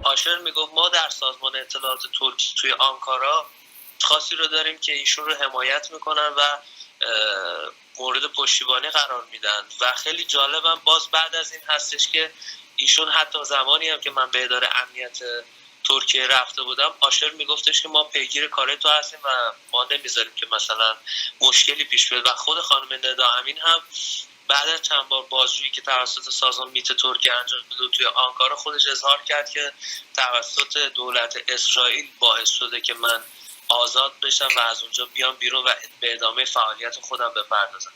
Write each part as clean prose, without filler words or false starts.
آشر میگفت ما در سازمان اطلاعات ترکی توی آنکارا خاصی رو داریم که ایشون رو حمایت میکنن و مورد پشتیبانی قرار میدن و خیلی جالبم باز بعد از این هستش که ایشون حتی زمانی هم که من به اداره امنیت ترکیه رفته بودم آشر میگفتش که ما پیگیر کار تو هستیم و ما نمیذاریم که مثلا مشکلی پیش بیاد و خود خانم ندا امین هم بعد از چند بار بازجویی که توسط سازمان میت ترکیه انجام شده توی آنکارا خودش اظهار کرد که توسط دولت اسرائیل باعث شده که من آزاد بشم و از اونجا بیام بیرون و به ادامه فعالیت خودم بپردازم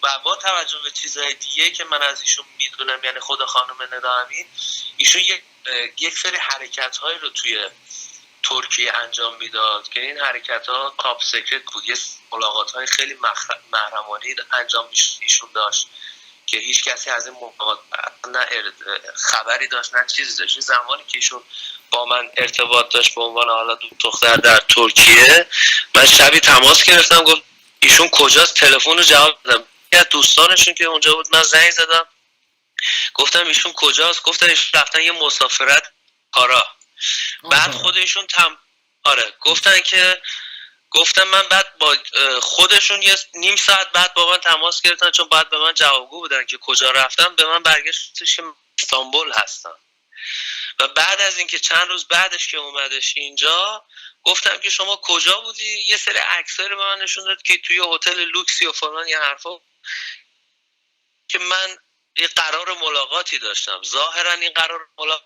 و با توجه به چیزهای دیگه که من از ایشون میدونم یعنی خود خانم ندا امین ایشون یک سری حرکت‌هایی رو توی ترکیه انجام میداد که این حرکت‌ها تاپ سیکرت بود، یه ملاقات‌های خیلی محرمانه انجام ایشون داشت که هیچ کسی از این ملاقات نه خبری داشت نه چیزی داشت. زمانی که ایشون با من ارتباط داشت به عنوان حالا دختر در ترکیه، من شبی تماس گرفتم گفت ایشون کجاست، تلفن رو جواب دادم. از دوستانشون که اونجا بود من زنگ زدم گفتم ایشون کجاست، گفتن ایشون رفتن یه مسافرت کارا. بعد خودشون گفتن من بعد با خودشون یه نیم ساعت بعد با من تماس گرفتن چون بعد به من جوابگو بودن که کجا رفتم، به من برگشتش که استانبول هستم. و بعد از اینکه چند روز بعدش که اومدش اینجا گفتم که شما کجا بودی، یه سری عکسایی رو به من نشون داد که توی هتل لوکسی و فلان یه حرفا که من یه قرار ملاقاتی داشتم. ظاهرا این قرار ملاقات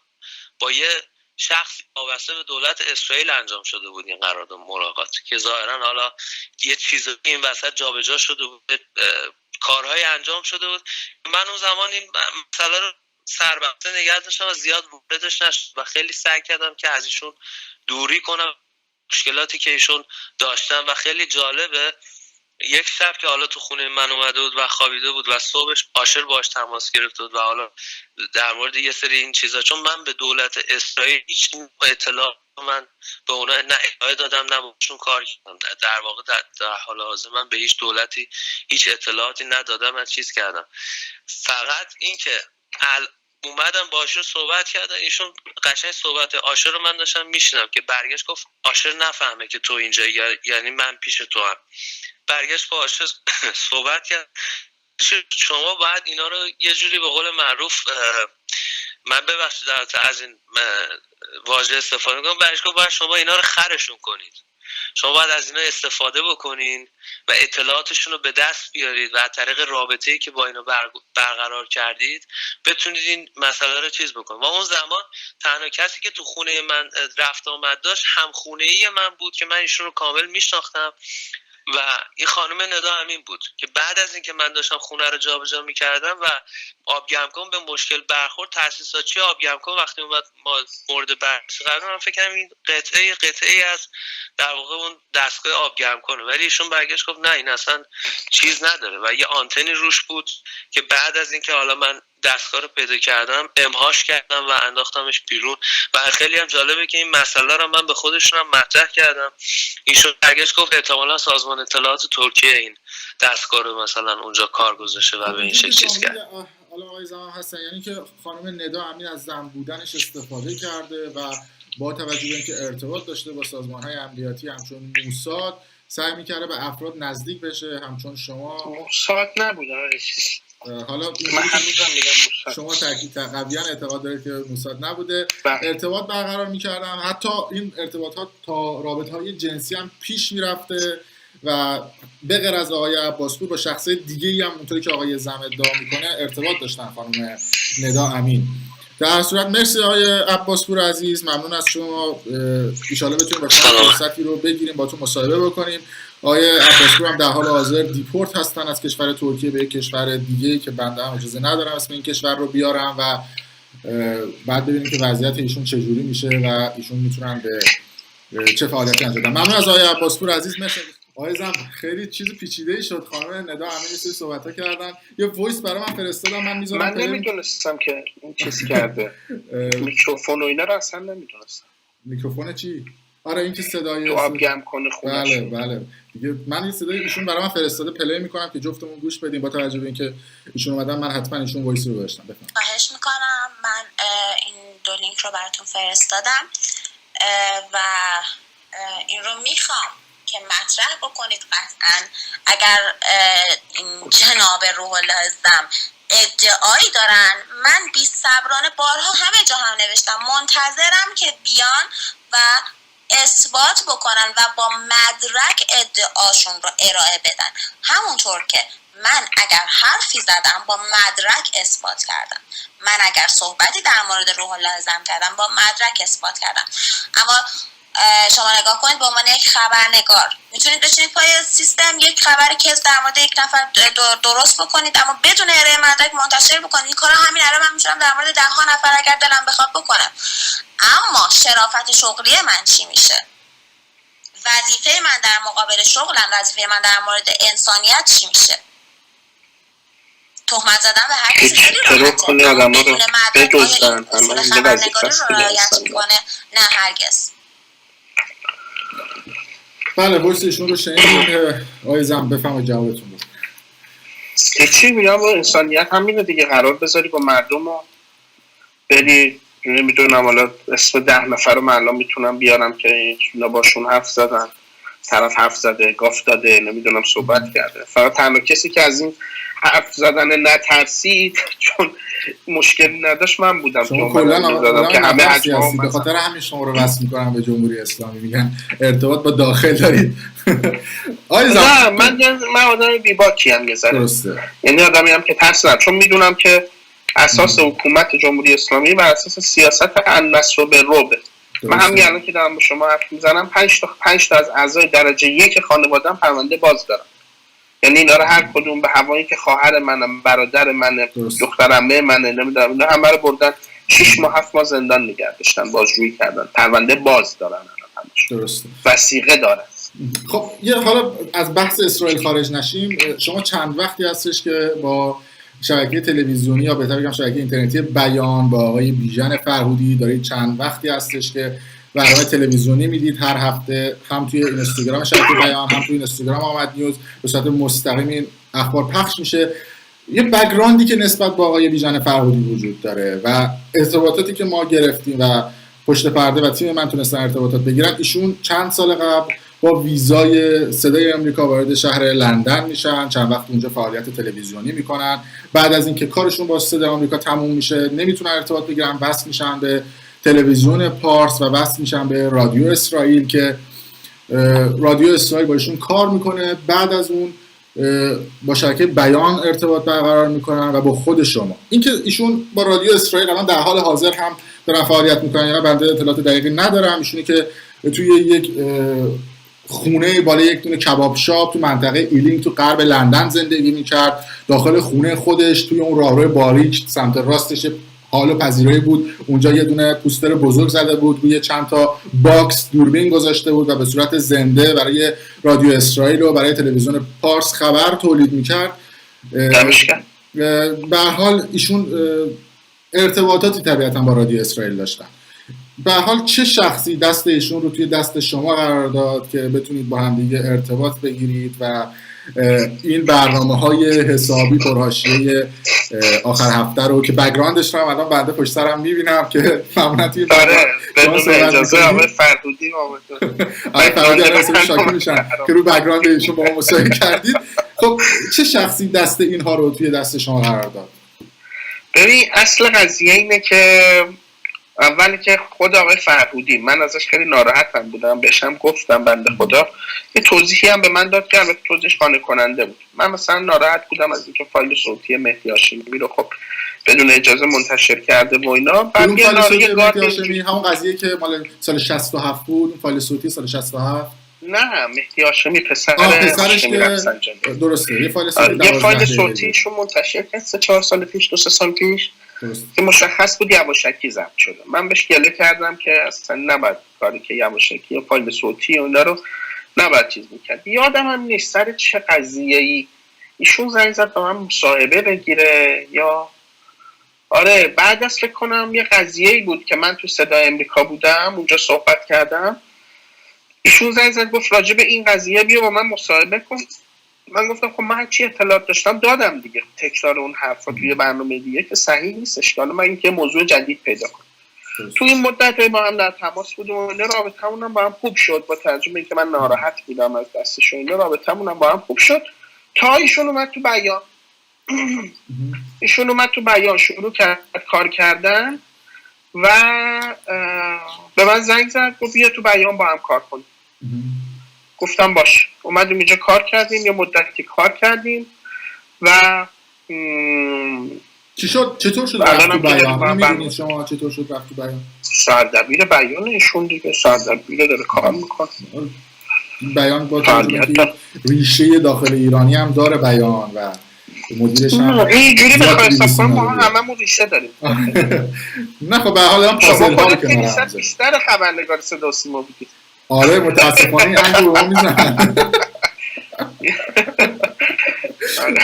با یه شخصی وابسته به دولت اسرائیل انجام شده بود، این قرارداد ملاقات که ظاهرا حالا یه چیز این وسط جابجا شده بود، کارهای انجام شده بود. من اون زمان این مسئله رو سربسته نگه داشتم و زیاد واردش نشد و خیلی سعی کردم که از ایشون دوری کنم مشکلاتی که ایشون داشتن. و خیلی جالبه یک شب که حالا تو خونه من اومده بود و خوابیده بود و صبحش آشر باش تماس گرفته بود و حالا در مورد یه سری این چیزا، چون من به دولت اسرائیل هیچ اطلاع من به اونا نه اطلاع دادم نه باشون کار کردم. در واقع در حال حاضر من به هیچ دولتی هیچ اطلاعاتی ندادم از چیز کردم. فقط این که اومدم باشون صحبت کردم، ایشون قشنگ صحبت آشر رو من داشتم میشنم که برگشت گفت آشر نفهمه که تو اینجا یعنی من پیش تو هم. برگشت با آشر صحبت کرد شما باید اینا رو یه جوری به قول معروف من ببخشید از این واژه استفاده میکنم، برگشت گفت باید شما اینا رو خرشون کنید، شما باید از اینا استفاده بکنین و اطلاعاتشون رو به دست بیارید و از طریق رابطه‌ای که با اینا برقرار کردید بتونید این مسئله رو چیز بکنید. و اون زمان تنها کسی که تو خونه من رفت آمد داشت هم خونه‌ای من بود که من ایشون رو کامل میشناختم و این خانم ندا امین بود که بعد از اینکه من داشتم خونه رو جابجا می‌کردم و آبگمکن به مشکل برخورد، تأسیساتچی آبگمکن وقتی اومد ما مورد بررسی قرار، من فکر کنم این قطعه از در واقع اون دستگاه آبگرمکنه، ولی ایشون برگشت گفت نه این اصلا چیز نداره و یه آنتنی روش بود که بعد از اینکه حالا من دستگاه رو پیدا کردم امهاش کردم و انداختمش بیرون. و خیلی هم جالبه که این مسئله رو من به خودشون هم مطرح کردم. ایشون برگشت گفت احتمالاً سازمان اطلاعات ترکیه این دستگاه رو مثلا اونجا کار گذاشته و به این شکل چیز کرد. حالا آقای زمان هستن یعنی که خانم ندا امین از زن بودنش استفاده کرده و با توجه به اینکه ارتباط داشته با سازمان‌های امنیتی همچون موساد سعی می‌کرده به افراد نزدیک بشه همچون شما. موساد نبود حالا شما تاکید قویاً اعتقاد دارید که موساد نبوده. ارتباط برقرار می‌کردن، حتی این ارتباطات تا رابطه‌های جنسی هم پیش می‌رفته و به غیر از آقای عباسپور با شخصیت دیگه‌ای هم اونطوری که آقای زم ادعا میکنه ارتباط داشتن خانم ندا امین. در صورت مرسی آقای عباسپور عزیز، ممنون از شما. ان شاءالله بتونیم با شما فرصتی رو بگیریم با تو مصاحبه بکنیم. آقای عباسپور هم در حال حاضر دیپورت هستن از کشور ترکیه به یک کشور دیگه‌ای که بنده هم اجازه ندارم اسم این کشور رو بیارم و بعد ببینیم که وضعیت ایشون چجوری میشه و ایشون میتونن به چه فعالیتی انجام بدن. ممنون از آقای عباسپور عزیز. مرسی. آقای زم خیلی چیز پیچیده‌ای شد، خانم ندا امین یه سری صحبت‌ها کردن، یه وایس برای من فرستادن، من میذارم. من نمیدونستم که این چیز کرده. میکروفون و اینا رو اصلا نمیدونستم. میکروفون چی؟ آره این که صدای تو آب گرم کنه خونش. بله دیگه من این صدای ایشون برام فرستاده پلی میکنم که جفتمون گوش بدیم. با توجه به اینکه ایشون اومدن من حتما ایشون وایس رو بشنم. بفهم. خواهش میکنم. من این دو لینک رو براتون فرستادم و این رو میخوام که مطرح بکنید. قطعا اگر این جناب روح الله زم ادعایی دارن، من بی صبرانه بارها همه جا هم نوشتم منتظرم که بیان و اثبات بکنن و با مدرک ادعاشون رو ارائه بدن. همونطور که من اگر حرفی زدم با مدرک اثبات کردم، من اگر صحبتی در مورد روح الله زم کردم با مدرک اثبات کردم. اما شما نگاه کنید به عنوان یک خبرنگار میتونید بشینید پای سیستم یک خبری که در مورد یک نفر درست بکنید اما بدون ارائه مدرک منتشر بکنید. این کارا همین الان من میتونم در مورد 10 نفر اگر دلم بخواد بکنم. اما شرافت شغلی من چی میشه؟ وظیفه من در مقابل شغلم، وظیفه من در مورد انسانیت چی میشه؟ تهمت زدن به هر کسی خیلی راحته. بدون مدرک آیا این اصول خبرنگاری رو رعایت میکنه؟ نه هرگز. بله وایس ایشون رو شنیدیم. آقای زم بفرمایید جوابتون رو. چی میگم با انسانیت همینه دیگه، قرار بذاری با مردم رو بری. نمیدونم حالا اسم 10 نفر رو من الان میتونم بیارم که اینا باشون حرف زدن، طرف حرف زده، گاف داده، نمیدونم صحبت کرده. فقط تنها کسی که از این حرف زدن نترسید چون مشکلی نداشت من بودم. شما کلا که همه حجم‌ها به خاطر همین شما رو وصل می‌کنم به جمهوری اسلامی، میگن ارتباط با داخل دارید. نه من آدم بی‌باکی ام یه ذره. درسته. یعنی آدمی ام که ترس ندارم، چون میدونم که اساس حکومت جمهوری اسلامی بر اساس سیاست النصر و بالرعب. من همین الان که دارم با شما حرف میزنم 5 تا از اعضای درجه 1 خانواده‌ام پرونده باز دارم. یعنی اینا رو هر کدوم به هوایی که خواهر منم، برادر منه، دخترمه منه، نمیدونم اینا همه رو بردن 6 ماه 7 ماه زندان نگه داشتن، بازجویی کردن، پرونده باز دارن همش. درسته. وثیقه دارن. خب حالا از بحث اسرائیل خارج نشیم. شما چند وقتی هستش که با شبکه تلویزیونی یا بهتر بگم شبکه اینترنتی بیان با آقای بیژن فرهودی دارید چند وقتی هستش که برنامه تلویزیونی میدید هر هفته، هم توی اینستاگرام شبکه بیان هم توی اینستاگرام آمد نیوز به صورت مستقیم این اخبار پخش میشه. یه بک‌گراندی که نسبت با آقای بیژن فرهودی وجود داره و ارتباطاتی که ما گرفتیم و پشت پرده و تیم من تونستن ارتباطات بگیرن. ایشون چند سال قبل با ویزای صدای آمریکا وارد شهر لندن میشن، چند وقت اونجا فعالیت تلویزیونی میکنن. بعد از اینکه کارشون با صدای آمریکا تموم میشه نمیتونن ارتباط بگیرن، وصل میشن به تلویزیون پارس و وصل میشن به رادیو اسرائیل که رادیو اسرائیل با ایشون کار میکنه. بعد از اون با شبکه بیان ارتباط برقرار میکنن و با خود شما. اینکه ایشون با رادیو اسرائیل الان در حال حاضر هم دارن فعالیت میکنن یا بنده اطلاعات دقیقی ندارم. ایشونی که توی یک خونه بالای یک دونه کباب شاپ تو منطقه ایلینگ تو غرب لندن زندگی میکرد. داخل خونه خودش توی اون راهروی باریک سمت راستش حال و پذیرایی بود، اونجا یه دونه پوستر بزرگ زده بود، روی چند تا باکس دوربین گذاشته بود و به صورت زنده برای رادیو اسرائیل و برای تلویزیون پارس خبر تولید میکرد. به هر حال ایشون ارتباطاتی طبیعتا با رادیو اسرائیل داشتن. به هر حال چه شخصی دست ایشون رو توی دست شما قرار داد که بتونید با هم دیگه ارتباط بگیرید و این برنامه‌های حسابی پرحاشیه آخر هفته رو که بک‌گراندش رو هم الان بنده پشت سرم می‌بینم که معمولاً توی بدون اجازه آقای فرهودی آقای فرهودی الان شاکی میشن که رو بک‌گراند ایشون با ما مصاحبه کردید. خب چه شخصی دست اینها رو توی دست شما قرار داد؟ ببین اصل قضیه اینه که اولی که خود آقای فرهودی، من ازش خیلی ناراحتم بودم، بهشم گفتم بنده خدا یه توضیحی هم به من داد که البته توضیحش قانع کننده بود. من مثلا ناراحت بودم از اینکه فایل صوتی مهدی هاشمی رو خب بدون اجازه منتشر کرده و اینا. بعد اون فایل صوتی مهدی هاشمی همون قضیه که مال سال 67 بود، فایل صوتی سال 67. نه مهدی هاشمی پسرش که درسته یه فایل صوتیشو منتشر کرد 3-4 سال پیش، 2-3 سال پیش که مشخص بود یواشکی ضبط شده. من بهش گله کردم که اصلا نباید کاری که یواشکی یا فایل صوتی و اینا رو نباید چیز میکرد. یادم هم نیست سر چه قضیه‌ای ایشون زنگ زد با من مصاحبه بگیره یا آره بعد از فکر کنم یه قضیه‌ای بود که من تو صدای امریکا بودم اونجا صحبت کردم. ایشون زنگ زد گفت راجع به این قضیه بیا با من مصاحبه کن. من گفتم خب من هرچی اطلاعات داشتم دادم دیگه، تکرار اون حرفا توی برنامه دیگه که صحیح نیست، اشکال من اینکه موضوع جدید پیدا کنم. تو این مدت با هم در تماس بودیم و رابطمون هم با هم خوب شد، با توجه به اینکه من ناراحت بودم از دستش و اینا، رابطمون هم با هم خوب شد تا ایشون اومد تو بیان. ایشون اومد تو بیان شروع کرد کار کردن و به من زنگ زد گفت بیا تو بیان با هم کار کنیم. گفتم باش. اومدیم اینجا کار کردیم، یه مدتی کار کردیم و چی شد؟ چطور شد رفت تو بیان؟ نمیدونید شما چطور شد رفت تو بیان؟ سردبیر بیان ایشون دیگه، سردبیر داره کار میکنه. بیان با توجه ریشه داخل ایرانی هم داره بیان و مدیرش هم اینجوری بخواه حساب کنم ما هممون ریشه داریم. نه خب به حال هم پاسل ها کنار هم زد. بیشتر خبرنگار صدا و سیما بودید. آره متاسفانه این انگو رو میزنن.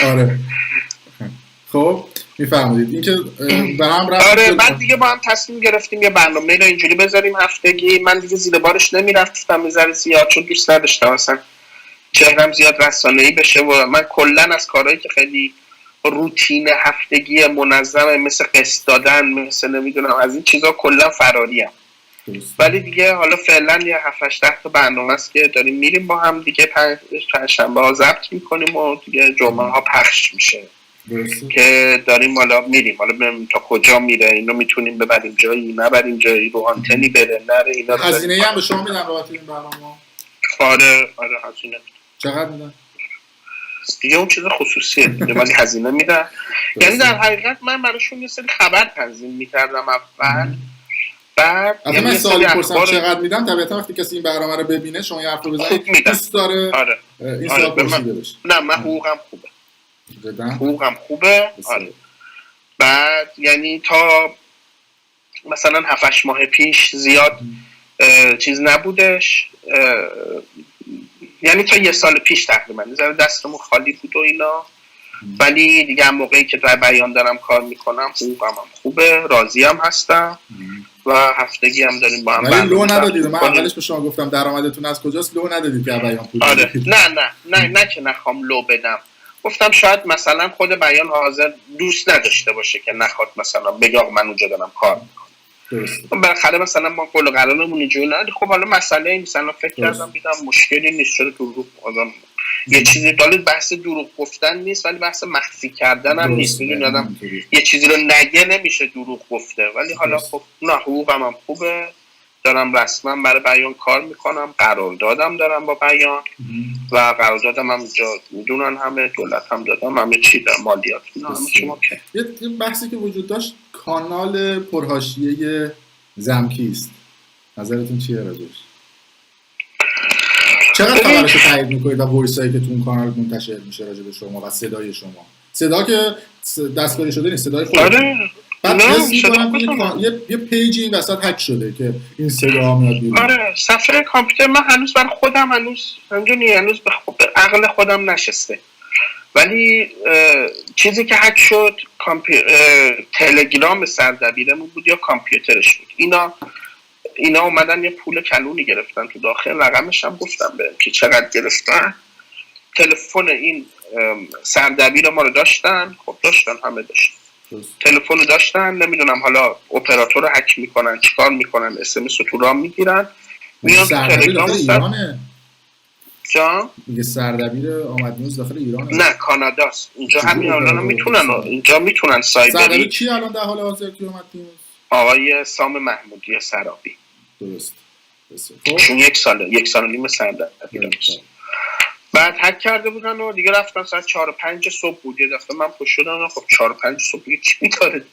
آره خب میفهمید این که برام رفت. آره بعد دیگه با هم تصمیم گرفتیم یه برنامه رو اینجوری بذاریم هفتگی. من دیگه زیر بارش نمیرفتم میذاره زیاد، چون دوست نداشتم اصلا چهرم زیاد رسانه‌ای بشه و من کلا از کارهایی که خیلی روتین هفتگی منظمه مثل قسط دادن، مثل نمیدونم از این چیزا کلا فراریم. ولی دیگه حالا فعلا یه 7-8 تا برنامه است که داریم میریم با هم دیگه، پنجشنبه ها ضبط میکنیم و دیگه جمعه ها پخش میشه که داریم حالا میریم، حالا ببینیم تا کجا میره، اینو میتونیم ببریم جایی، نبریم جایی، رو آنتنی بره نره. اینا هزینه هم به شما میدن بابت این برنامه؟ آره هزینه. چقدر میدن؟ دیگه اون چیز خصوصیه دیگه، ولی هزینه میدن. یعنی در حقیقت من براشون یه سری خبر تنظیم میکردم اول، بعد من سوالی پرسم چقدر میدن؟ طبیعتا وقتی کسی این برنامه رو ببینه شما یه حرف رو بزنید دوست داره آره. این سوال پرسیده بشه. نه من حقوقم خوبه. آره. بعد یعنی تا مثلا 7-8 ماه پیش زیاد چیز نبودش، یعنی تا یه سال پیش تقریبا دستمون خالی بود و اینا، ولی دیگه هم موقعی که در بیان دارم کار میکنم حقوقم هم خوبه، راضی هم هستم و هفتگی هم داریم با هم. ولی لو ندادید؟ من اولش به شما گفتم درآمدتون از کجاست، لو ندادید که بیان پول. آره نه که نخوام لو بدم، گفتم شاید مثلا خود بیان حاضر دوست نداشته باشه که نخواد مثلا بگه آقا من اونجا دارم کار میکنم. بالاخره مثلا ما کل قرارمون اینجوری نه. خب حالا مسئله مثلا فکر کردم دیدم مشکلی نیست، چرا دروغ آدم یه چیزی دالت بحث دروغ گفتن نیست، ولی بحث مخفی کردن هم نیست. میدونی آدم یه چیزی رو نگه نمیشه دروغ گفته. ولی حالا خب نه حقوقم هم خوبه، دارم رسما برای بیان کار میکنم، قراردادم دارم با بیان و قراردادم هم اینجا میدونن همه، دولت هم دادم همه چی دارم، مالیات همه شما که. یه بحثی که وجود داشت کانال پرحاشیه زمکیست، نظرتون چیه راجعش؟ چقدر خبرشو تایید میکنید و وایسایی که تو اون کانال منتشر میشه راجع به شما و صدای شما؟ صدا که دستکاری شده نیست، صدای خودتون. بعد حس میکنم یه پیجی این وسط هک شده که این صدا میاد بیرون. آره صفحه کامپیوتر من هنوز برای خودم هنوز به عقل خودم نشسته، ولی چیزی که هک شد تلگرام سردبیرمون بود یا کامپیوترش بود. اینا اومدن یه پول کلونی گرفتن تو داخل، رقمش هم گفتم بهم که چقدر گرفتن. تلفن این سردبیر ما رو داشتن، خب داشتن همه داشتن، تلفن رو داشتن، نمیدونم حالا اپراتور رو هک میکنن چیکار میکنن، اس ام اس رو تو راه میگیرن میان تو تلگرام. ایرانه جا میگه سردبیر آمد نیوز داخل ایرانه؟ نه کاناداست. اینجا همین الان میتونن، اینجا میتونن سایبری. سردبیر کی الان در حال حاضر که اومد نیوز؟ آقای سام محمودی سرابی. درست. چون یک سال و نیم سردبیر. بعد هک کرده بودن و دیگه رفتن ساعت 4-5 صبح بود. یه دفعه من پشت شدم، خب 4-5 صبح دیگه چی می‌کاره؟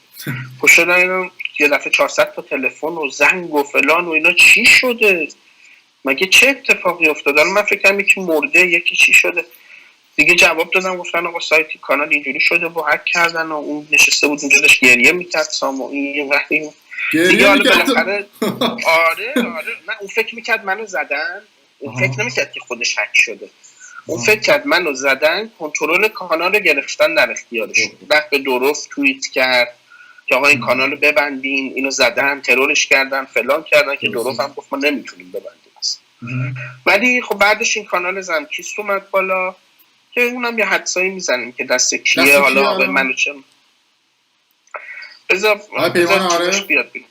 پشت شدم یه دفعه 400 تا تلفن و زنگ و فلان و اینا. چی شده؟ مگه چه اتفاقی افتاده؟ من فکر کنم یکی مرده، یکی چی شده. دیگه جواب دادم گفتن آقا سایت کانال اینجوری شده و هک کردن و اون نشسته بود اونجا داشت گریه می‌کرد سامو این وقتی گریه می‌کرد. آره نه اون فکر می‌کرد منو زدن، اون فکر نمی‌کرد که خودش هک شده. اون فکر کرد منو زدن، کنترل کانال رو گرفتن در اختیارش. بعد به درست توییت کرد که آقا این کانال رو ببندین، اینو زدن، ترورش کردن، فلان کردن که درست هم گفت ما نمیتونیم ببندیم. ولی خب بعدش این کانال زمکیست اومد بالا که اونم یه حدسایی میزنیم که دست کیه. حالا آقای منوچهر بذار بیاد بگم.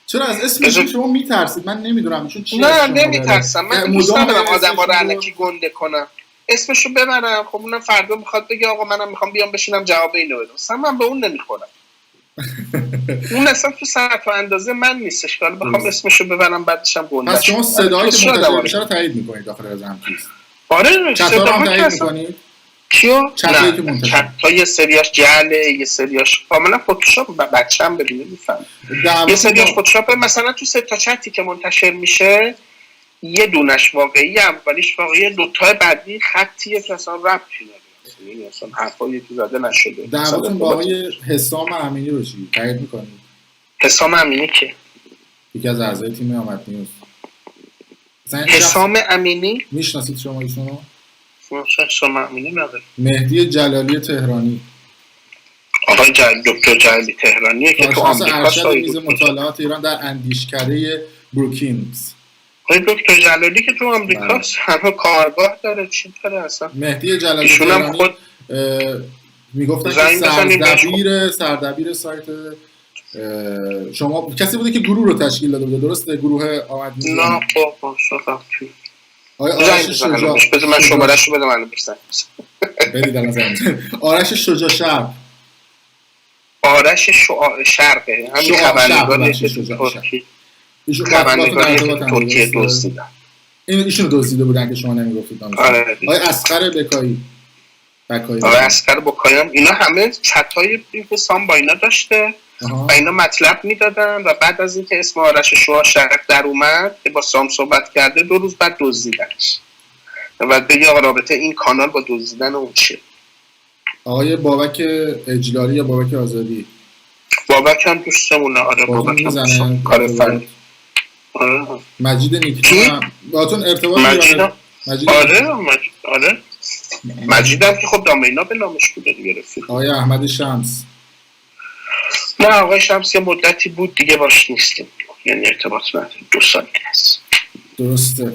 چرا از اسمش شما میترسید؟ من نمیدونم چون چیه. نه نمیترسم، من دوست ندارم آدم‌ها رو الکی گنده کنم، اسمشو ببرم خب اونم فردا میخواد بگه آقا منم میخوام بیام بشینم جواب اینو بدم. اصلا من به اون نمیخورم. اون اصلا تو ساعت و اندازه من نیستش که بخوام اسمشو ببرم بعدش هم گنده. پس شما صدایی که منتشر میشه رو تایید میکنید داخل زمکیست؟ آره چطور هم تایید میکنید؟ کیو؟ چطوری که منتشر تا یه سریاش جعله، یه سریاش کاملا فتوشاپ، بچه‌م ببینه میفهم. یه سریاش فتوشاپ. مثلا تو 3 تا چتی که منتشر میشه یه دونش واقعی، اولیش واقعی، دوتای بعدی خطیه که اصلا ربطی نداره، یعنی اصلا حرفایی که زده نشده. دعواتون با آقای حسام امینی رو چی تایید میکنید؟ حسام امینی که یکی از اعضای تیم آمد نیوز. حسام امینی میشناسید شما ایشونو؟ حسام امینی نداره. مهدی جلالی تهرانی، آقای دکتر جلالی تهرانی که تو آمریکا سایه مطالعات ایران در اندیشکده بروکینز. آقای دکتر جلالی که تو آمریکاست، همه کارگاه داره، چی داره اصلا. مهدی جلالی تهرانی خود میگفتن که سردبیر سایت شما کسی بوده که گروه رو تشکیل داده بوده، درسته؟ گروه آمد نیوز. نه بابا شفاقی. آرش شجاع، بذار من شماره‌اش رو بدم الان بشن. بدید الان زنگ. آرش شجاع شرق. آرش شرقه، همین خبرنگار ترکی. ایشون خبرنگار ترکیه دزدیدن. ایشونو دزدیده بودن که شما نمیگفتید. آره. آقای اصغر بکایی. آقای اصغر بکایی اینا همه چت‌های حسام با اینا داشته. و اینا مطلب میدادن و بعد از اینکه اسم آرش شرق در اومد که با سام صحبت کرده 2 روز بعد دزدیدنش و بگی آقا رابطه این کانال با دزدیدن اون چیه. آقای بابک اجلالی یا بابک آزادی؟ بابک هم دوستمونه. آره بابک هم کار فنی. مجید نیکی باهاتون ارتباط داره؟ آره مجید هم که خب دامینه به نامش بوده دیگه رفیق. آقای احمد شمس؟ نه آقای شمس یه مدتی بود دیگه باش نیستیم، یعنی ارتباط نداریم، 2 سال هست. درسته.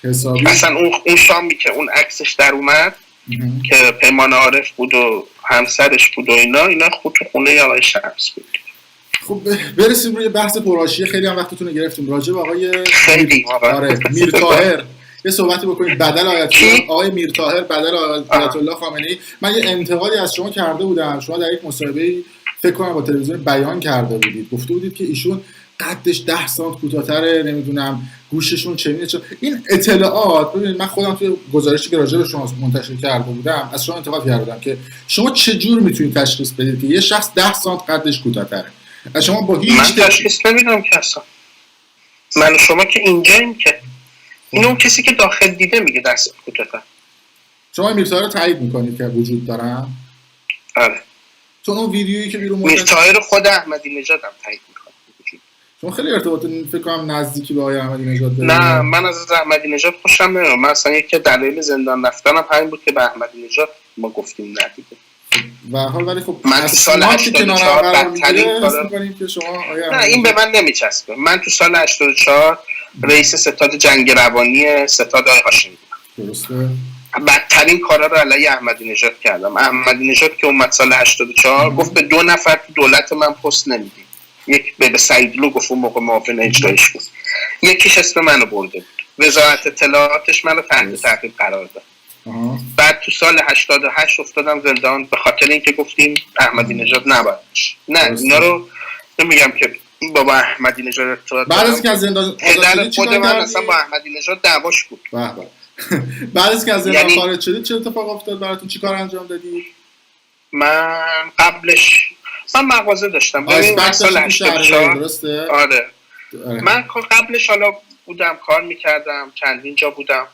حسابی اصلا اون شامی که اون عکسش در اومد که پیمان عارف بود و همسرش بود و اینا خود تو خونه آقای شمس بود. خب برسیم روی بحث پرحاشیه، خیلی هم وقتتون رو گرفتیم. راجع به آقای خیلی آره میرطاهر یه صحبتی بکنید. بدل آقای میرطاهر بدل آیت الله خامنه‌ای. من یه انتقادی از شما کرده بودم، شما در یک مصاحبه فکر کنم با تلویزیون بیان کرده بودید، گفته بودید که ایشون قدش 10 سانت کوتاه‌تره، نمیدونم گوششون چنینه. این اطلاعات ببینید من خودم توی گزارشی که راجع به شما منتشر کرده بودم از شما انتقاد کرده بودم که شما چه جور میتونید تشخیص بدید که یه شخص 10 سانت قدش کوتاه‌تره؟ از شما با هیچ من تشخیص نمیدم که اصلا من و شما که اینجاییم که اینو کسی که داخل دیده میگه دست کوتاه‌تر. شما میرطاهر رو تایید میکنید که وجود دارن؟ آره. تو اون ویدیویی که بیرون میرطاهر خود احمدی نژاد هم تایید میکنه. شما خیلی ارتباط فکر کنم نزدیکی به آقای احمدی نژاد دارید. نه من از احمدی نژاد خوشم نمیاد. من اصلا یکی دلایل زندان رفتنم همین بود که به احمدی نژاد ما گفتیم نه دیگه. و حال ولی خب من تو سال 84 بدترین کارا که شما نه این به من نمیچسبه. من تو سال 84 رئیس ستاد جنگ روانی ستاد آقای هاشمی بودم. درسته. بدترین کارا رو علیه احمدی نژاد کردم. احمدی نژاد که اومد سال 84 گفت به 2 نفر تو دولت من پست نمیدیم. یک به سعیدلو گفت اون موقع معاون اجرایش بود، یکیش اسم منو برده بود، وزارت اطلاعاتش منو تحت تعقیب قرار داد. بعد تو سال 88 افتادم زندان به خاطر اینکه گفتیم احمدی نژاد نباید باشه. نه اینا رو نمیگم که بابا احمدی نژاد ارتباط بعد از اینکه از زندان پدر خود من اصلا با احمدی نژاد دعواش بود. بعد از اینکه از زندان خارج شدید چه اتفاق افتاد براتون؟ چی کار انجام دادید؟ من قبلش من مغازه داشتم. من سال 84 درسته؟ آره. من قبلش حالا بودم کار میکردم، چندین جا بودم.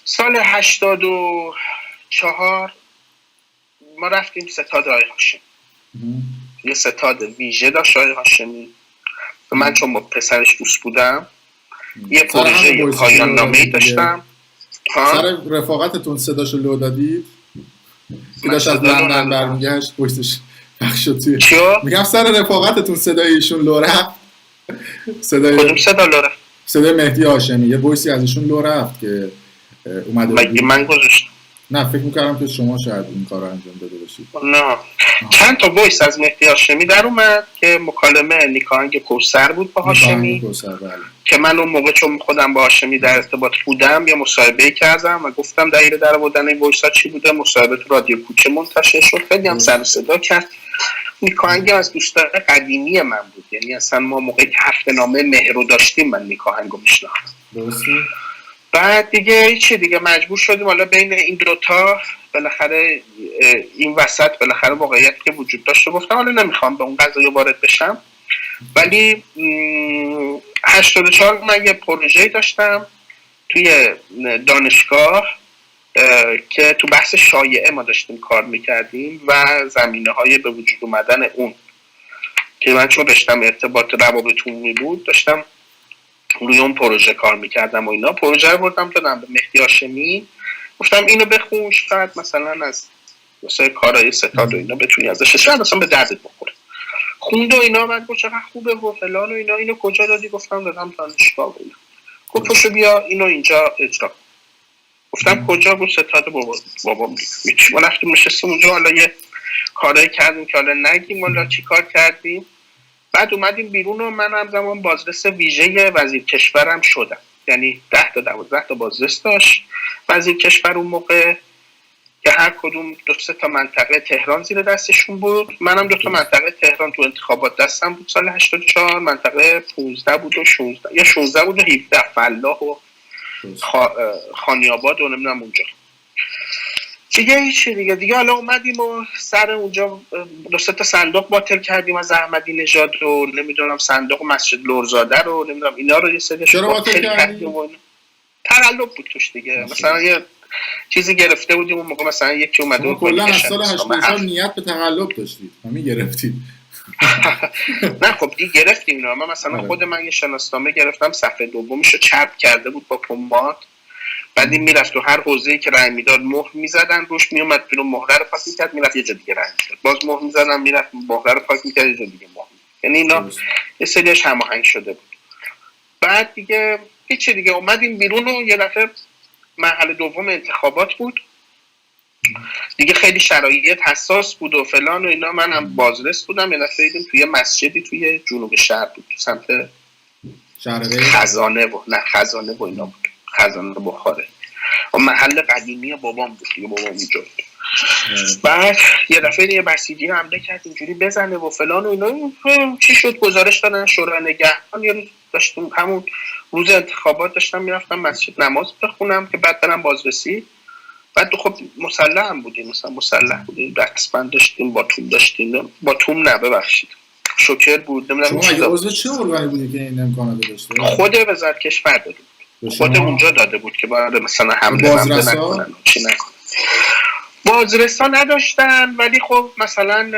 سال 84 ما رفتیم ستاد آقای هاشمی. یه ستاد ویژه داشت آقای هاشمی. من چون با پسرش دوست بودم یه پروژه پایان نامه‌ای داشتم. سر رفاقتتون صداشو لو دادید؟ که داشت از لندن برمیگشت پشتش پخش شد توی میگم سر رفاقتتون صدای ایشون لو رفت؟ کدوم صدا لو رفت؟ صدای مهدی هاشمی، یه وایسی ازشون لو رفت که اومده بود. من گذاشتم. نه فکر می‌کردم که شما شاید این کارو انجام داده باشید. نه چند تا وایس از مهدی هاشمی در اومد که مکالمه نیکاهنگ کوثر بود با هاشمی که من اون موقع چون خودم با هاشمی در ارتباط بودم یه مصاحبه کردم و گفتم دایره در آوردن این وایس‌ها چی بوده. مصاحبه تو رادیو کوچه منتشر شد، خیلی هم سر و صدا کرد. نیکاهنگ از دوستان قدیمی من بود، یعنی اصلا ما موقعی که هفته‌نامه مهر رو داشتیم من نیکاهنگو میشناختم. درسته. بعد دیگه چی دیگه مجبور شدیم حالا بین این دوتا بالاخره این وسط بالاخره واقعیت که وجود داشته گفتم حالا نمیخوام به اون قضیه وارد بشم، ولی 84 من یه پروژه داشتم توی دانشگاه که تو بحث شایعه ما داشتیم کار میکردیم و زمینه های به وجود اومدن اون که من چون رشتم ارتباط روابط عمومی بود داشتم روی اون پروژه کار میکردم و اینا. پروژه رو بردم دادم به مهدی هاشمی، گفتم اینو بخون شاید مثلا از واسه کارهای ستاد و اینا بتونی ازش شاید اصلا به دردت بخوره. خوند و اینا، بعد گفت چقدر خوبه و فلان و اینا. اینو کجا دادی؟ گفتم دادم دانشگاه و اینا. گفت پاشو بیا اینو اینجا اجرا. گفتم کجا؟ گفت ستاد بابام دیگه. ما رفتیم نشستیم اونجا، حالا یه کارایی کردیم که حالا نگیم حالا چی کار کردیم. بعد اومدیم بیرون و من هم زمان بازرس ویژه وزیر کشورم شدم، یعنی 10 تا 12 تا بازرس داشت وزیر کشور اون موقع که هر کدوم 2-3 تا منطقه تهران زیر دستشون بود. منم 2 تا منطقه تهران تو انتخابات دستم بود سال 84، منطقه 15 بود و 16 یا 16 بود و 17 فلاح و خانیاباد و نمیدونم اونجا دیگه هیچی دیگه حالا اومدیم و سر اونجا 2-3 تا صندوق باطل کردیم از احمدی نژاد رو، نمیدونم صندوق مسجد لرزاده رو، نمیدونم اینا رو یه سری باطل کردیم. تقلب بود توش دیگه. مثلا یه چیزی گرفته بودیم اون موقع، مثلا یکی اومده بود کلا از سال 84 نیت به تقلب داشتید همین گرفتید. نه خب دیگه گرفتیم اینا. من مثلا خود من یه شناسنامه گرفتم صفحه دومش رو چرب کرده بود با پماد، بعد این میرفت تو هر حوزه‌ای که رای میداد مهر میزدن روش، میومد بیرون مهره رو پاک میکرد میرفت یه جا دیگه رای میداد، باز مهر میزدن میرفت مهره رو پاک میکرد یه جا دیگه مهر. یعنی اینا یه سریش هماهنگ شده بود. بعد دیگه هیچ دیگه اومدیم بیرون و یه دفعه مرحله دوم انتخابات بود دیگه، خیلی شرایط حساس بود و فلان و اینا. منم بازرس بودم، یه دفعه دیدیم توی مسجدی توی جنوب شهر بود تو سمت خزانه و اینا بود، خزانه بخاره و محل قدیمی بابام بود دیگه، بابام اونجا بود. بعد یه دفعه یه بسیجی حمله کرد اینجوری بزنه و فلان و اینا. چی شد؟ گزارش دادن شورای نگهبان. یه روز داشتم همون روز انتخابات داشتم میرفتم مسجد نماز بخونم که بعد برم بازرسی. بعد خب مسلح هم بودیم، مثلا مسلح بودیم، دستبند داشتیم، با توم نه ببخشید شوکر بود. نمیدونم شما اگه عضو چه ارگانی بودی که این امکانات داشته؟ خود وزارت کشور داده بود، خود اونجا داده بود که باید مثلا حمله نکنن چی نکنن. بازرسا نداشتن، ولی خب مثلا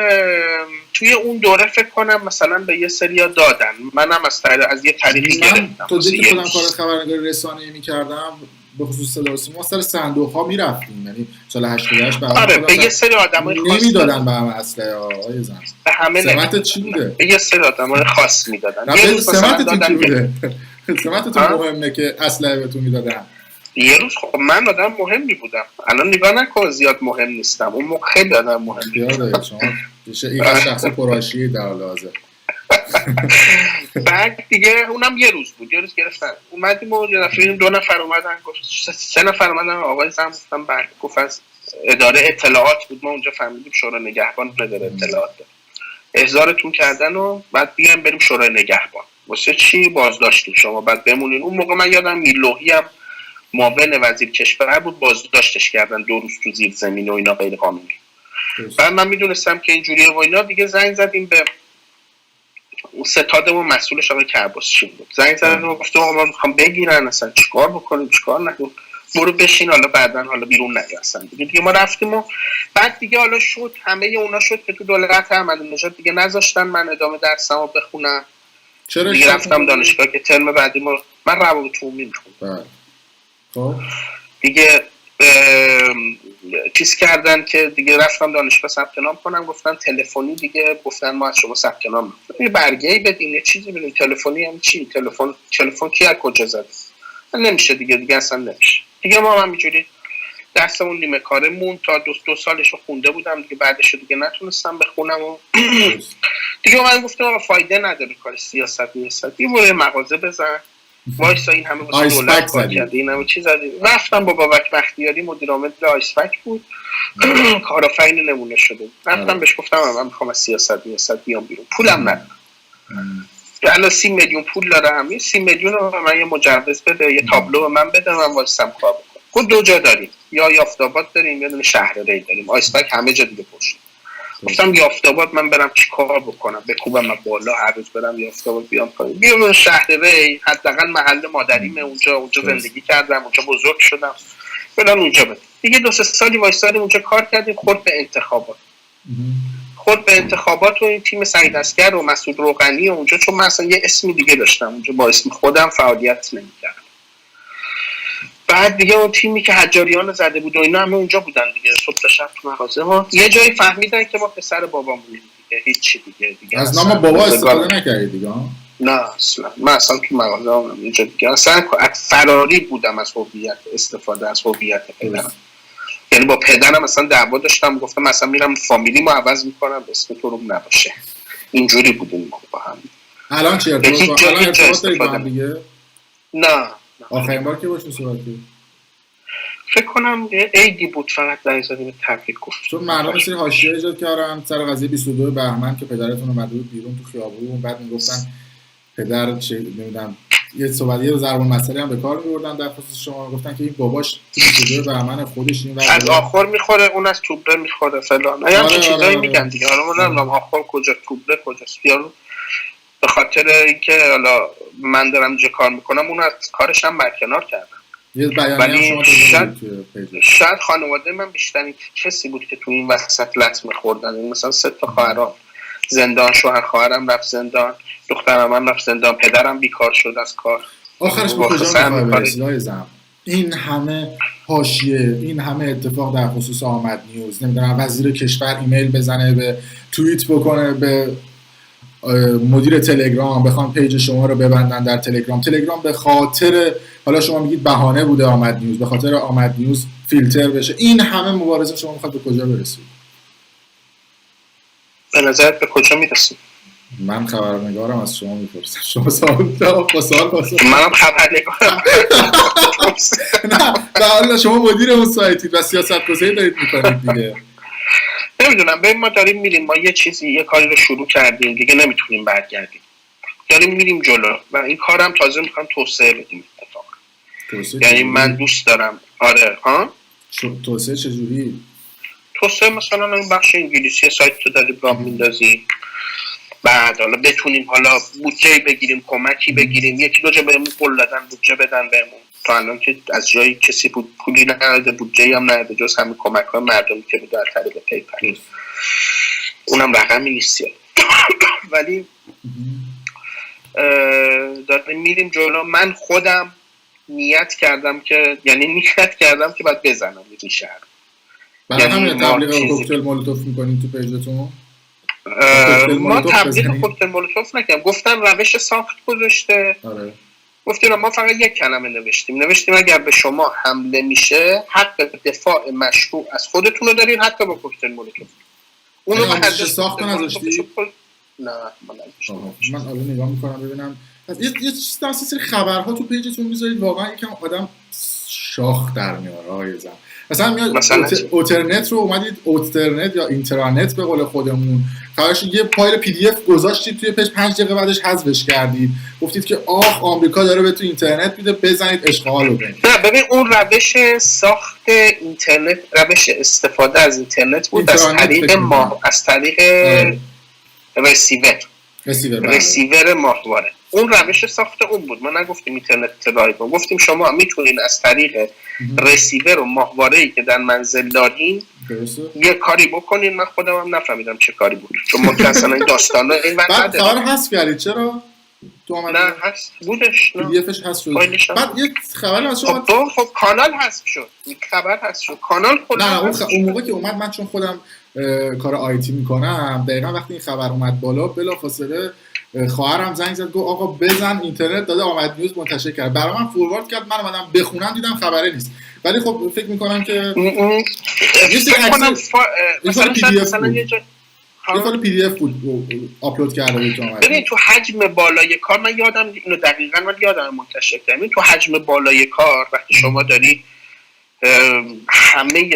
توی اون دوره فکر کنم مثلا به یه سریا دادن. منم از یه طریقی گرفتم. تو دیگه خودم کار خبرنگاری رسانه‌ای می‌کردم به خصوص صدا و سیما، سر صندوق‌ها می‌رفتیم، یعنی سال 88 آره به یه سری آدمای خاص نمیدادن به همه اسلحه آقای زن. به همه سمت چی بوده؟ به یه سری آدمای خاص میدادن. یه روز سمتتون چی بوده؟ سمتتون مهمه که اسلحه بهتون میدادن. یه روز خب من آدم مهمی بودم، الان نگاه نکن زیاد مهم نیستم، اون موقع خیلی آدم مهمی بودم. شما این شخص پرآشیه در حال حاضر. بعد دیگه اونم یه روز بود، یه روز گرفتن اومدیم و یه دفعه 2 نفر اومدن، گفت 3 نفر اومدن. آقای زن گفتم بله، گفت از اداره اطلاعات بود. ما اونجا فهمیدیم شورای نگهبان اداره اطلاعات داره، احضارتون کردن و بعد بیان بریم شورای نگهبان. واسه چی؟ بازداشتیم شما بعد بمونین. اون موقع من یادم میلوحی هم معاون وزیر کشور بود، بازداشتش کردن 2 روز تو زیر زمین و اینا غیر قانونی. بعد من میدونستم که اینجوریه و اینا دیگه. زنگ زدیم به ستادمون، مسئولش آقای کرباسچی بود. زنگ زدن و گفتم آقا من میخوام بگیرن، اصلا چیکار بکنیم چیکار نکنیم، برو بشین حالا بعدن حالا بیرون نیا. اصلا دیگه ما رفتیم و بعد دیگه حالا شد همه اونا شد که تو دولت احمدی نژاد دیگه نذاشتن من ادامه درسمو بخونم. چرا دیگه رفتم دانشگاه که ترم بعدی من روابط عمومی میخوندم. خب دیگه چیز کردن که دیگه رفتم دانشگاه ثبت نام کنم، گفتن تلفنی دیگه، گفتن ما از شما ثبت نام می‌کنیم، یه برگه‌ای بدین، یه چیزی بدین. تلفنی هم چی؟ تلفن کی از کجا زد؟ نمیشه دیگه اصلا نمیشه دیگه. ما همینجوری درسمون نیمه کاره مون تا دو سالشو خونده بودم دیگه، بعدش دیگه نتونستم بخونم و دیگه من گفتم آقا فایده نداره کار سیاست یه موره مغازه بزن وایسا، این همه واسه دولت کار کرده، این همه چیز زدی. رفتم با بابک بختیاری مدیر عامل آیسپک بود، کارآفرین نمونه شده. رفتم بهش گفتم من میخوام از سیاست بیام بیرون، پولم ندارم، الان 30 میلیون پول دارم، این 30 میلیون رو من یه مجوز بده، یه تابلو به من بده، من وایسم کار بکنم. خود دو جا داریم، یا یافت‌آباد داریم یا شهر ری داریم، آیسپک همه جا دیگه پشت. گفتم یافت‌آباد من برم چی کار بکنم؟ بکوبم من بالا هر روز برم یافت‌آباد بیام پایین؟ بیام شهر ری، حداقل محل مادریمه، اونجا زندگی کردم، اونجا بزرگ شدم، برام اونجا بده. دیگه 2-3 سالی وایسادیم اونجا کار کردیم، خود به انتخابات و این تیم سعید اصغر و مسعود روغنی و اونجا، چون من اصلا یه اسمی دیگه داشتم اونجا، با اسم خودم فعالیت نمی‌کردم. بعد دیگه اون تیمی که حجاریان زده بود و اینا همه اونجا بودن دیگه، صبح تا شب تو مغازه ها. یه جایی فهمیدن که ما پسر بابامونیم دیگه، هیچ دیگه از نام بابا استفاده نکردید دیگه؟ نه اصلا، من اصلا تو مغازه هم اینجا دیگه اصلا فراری بودم از هویت، استفاده از هویت پدرم. یعنی با پدرم مثلا دعوا داشتم، گفتم مثلا میرم فامیلیمو عوض میکنم اسم تو رو نباشه. اینجوری بودیم با هم. الان چی ارتباط دارید با هم دیگه؟ نه. آخرین بار که باشون صحبت کردید؟ فکر کنم عیدی بود، فقط در ازادیم تبریک گفت. چون مردم سری حاشیه ایجاد کردن سر قضیه 22 بهمن که پدرتون اومده بود بیرون تو خیابون، بعد میگفتن پدر چه نمیدونم یه صحبتی ضرب المثلی هم به کار می‌بردن در خصوص شما، گفتن که این باباش 22 بهمن خودش این از آخر میخوره، اون از توبره میخوره فلان، همین چیزایی میگن دیگه. حالا من نمیدونم آخر کجا توبره کجاست، یارو به خاطر اینکه حالا من دارم اینجا کار میکنم اون از کارش هم برکنار کردم. ولی شاید خانواده من بیشترین کسی بود که تو این وسط لطمه خوردن. مثلا 3 تا خواهرام زندان، شوهر خواهرم رفت زندان، دخترم هم رفت زندان، پدرم بیکار شد از کار. آخرش به کجا می‌خوای این همه حاشیه، این همه اتفاق در خصوص آمد نیوز، نمیدونم وزیر کشور ایمیل بزنه، به توییت بکنه به مدیر تلگرام بخوام پیج شما رو ببندن در تلگرام به خاطر، حالا شما میگید بهانه بوده آمد نیوز، به خاطر آمد نیوز فیلتر بشه. این همه مبارزه شما میخواد به کجا برسید؟ به نظرت به کجا میرسید؟ من خبرنگارم، از شما میپرسم. شما سوال منم خبرنگارم. نه شما مدیر اون سایتید و سیاست‌گذاری دارید میکنید دیگه. نمیدونم، ببین ما داریم میریم، ما یه کاری رو شروع کردیم دیگه نمیتونیم برگردیم، داریم میریم جلو و این کارم تازه میخوام توسعه بدیم. یعنی من دوست دارم. آره ها. توسعه چجوری؟ توسعه مثلا این بخش انگلیسی سایت تو داریم راه میندازیم، بعد حالا بتونیم حالا بودجه بگیریم، کمکی بگیریم، 1-2 جا بهمون پول دادن بودجه بدن بهمون. تا الان که از جایی کسی پولی نداده، بودجه هم نداده، جز همین کمک‌های مردمی که بود در طریق پیپل، اونم رقمی نیست. ولی داریم میریم جلو. من خودم نیت کردم که باید بزنم این شهر. برای همین تبلیغ کوکتل مولوتوف میکنیم تو پیجتون؟ ما تبلیغ کوکتل مولوتوف نکردیم، گفتم روش ساخت گذاشته. آره. گفتیم ما فقط یک کلمه نوشتیم اگر به شما حمله میشه حق دفاع مشروع از خودتون رو دارین، حتی با کوکتل مولوتوف. اونو ما هرچه ساخت نذاشتی؟ نه من حالا نگاه میکنم ببینم یه سری خبرها تو پیجتون میذارید، واقعا یکم آدم شاخ در میاره آقای زن. مثلا میاد اوترنت رو اومدید اوترنت یا اینترنت به قول خودمون خواهش یه فایل پی دی اف گذاشتید توی پیج، 5 دقیقه بعدش حذفش کردید، گفتید که آمریکا داره به تو اینترنت میده، بزنید اشغال رو کنید. نه ببین اون روش ساخت اینترنت، روش استفاده از اینترنت بود از طریق رسیور ماهواره. اون روش ساخت اون بود. ما نگفتیم اینترنت رایگان، گفتیم شما میتونین از طریق رسیور و ماهواره‌ای که در منزل دارین یه کاری بکنین. من خودم هم نفهمیدم چه کاری بود، چون ما اصلا این داستانا این بعد کار حذف کردید. چرا؟ تو اومد؟ نه هست بودش، نه PDF هست شد. بعد یه خبر از شما خب کانال هست شد، خبر هست شد کانال خود. نه اون موقع که اومد، من چون خودم کار آیتی میکنم، دقیقاً وقتی این خبر اومد بالا بلافاصله خواهرم زنگ زد گفت آقا بزن اینترنت داده آمد نیوز منتشر کرد، برای من فوروارد کرد، من اومدم بخونم دیدم خبره نیست. ولی خب فکر میکنم که یه فایل PDF بود آپلود کرده بود تو. ببین تو حجم بالای کار، من یادم اینو دقیقاً منتشر کردم، تو حجم بالای کار وقتی شما داری همه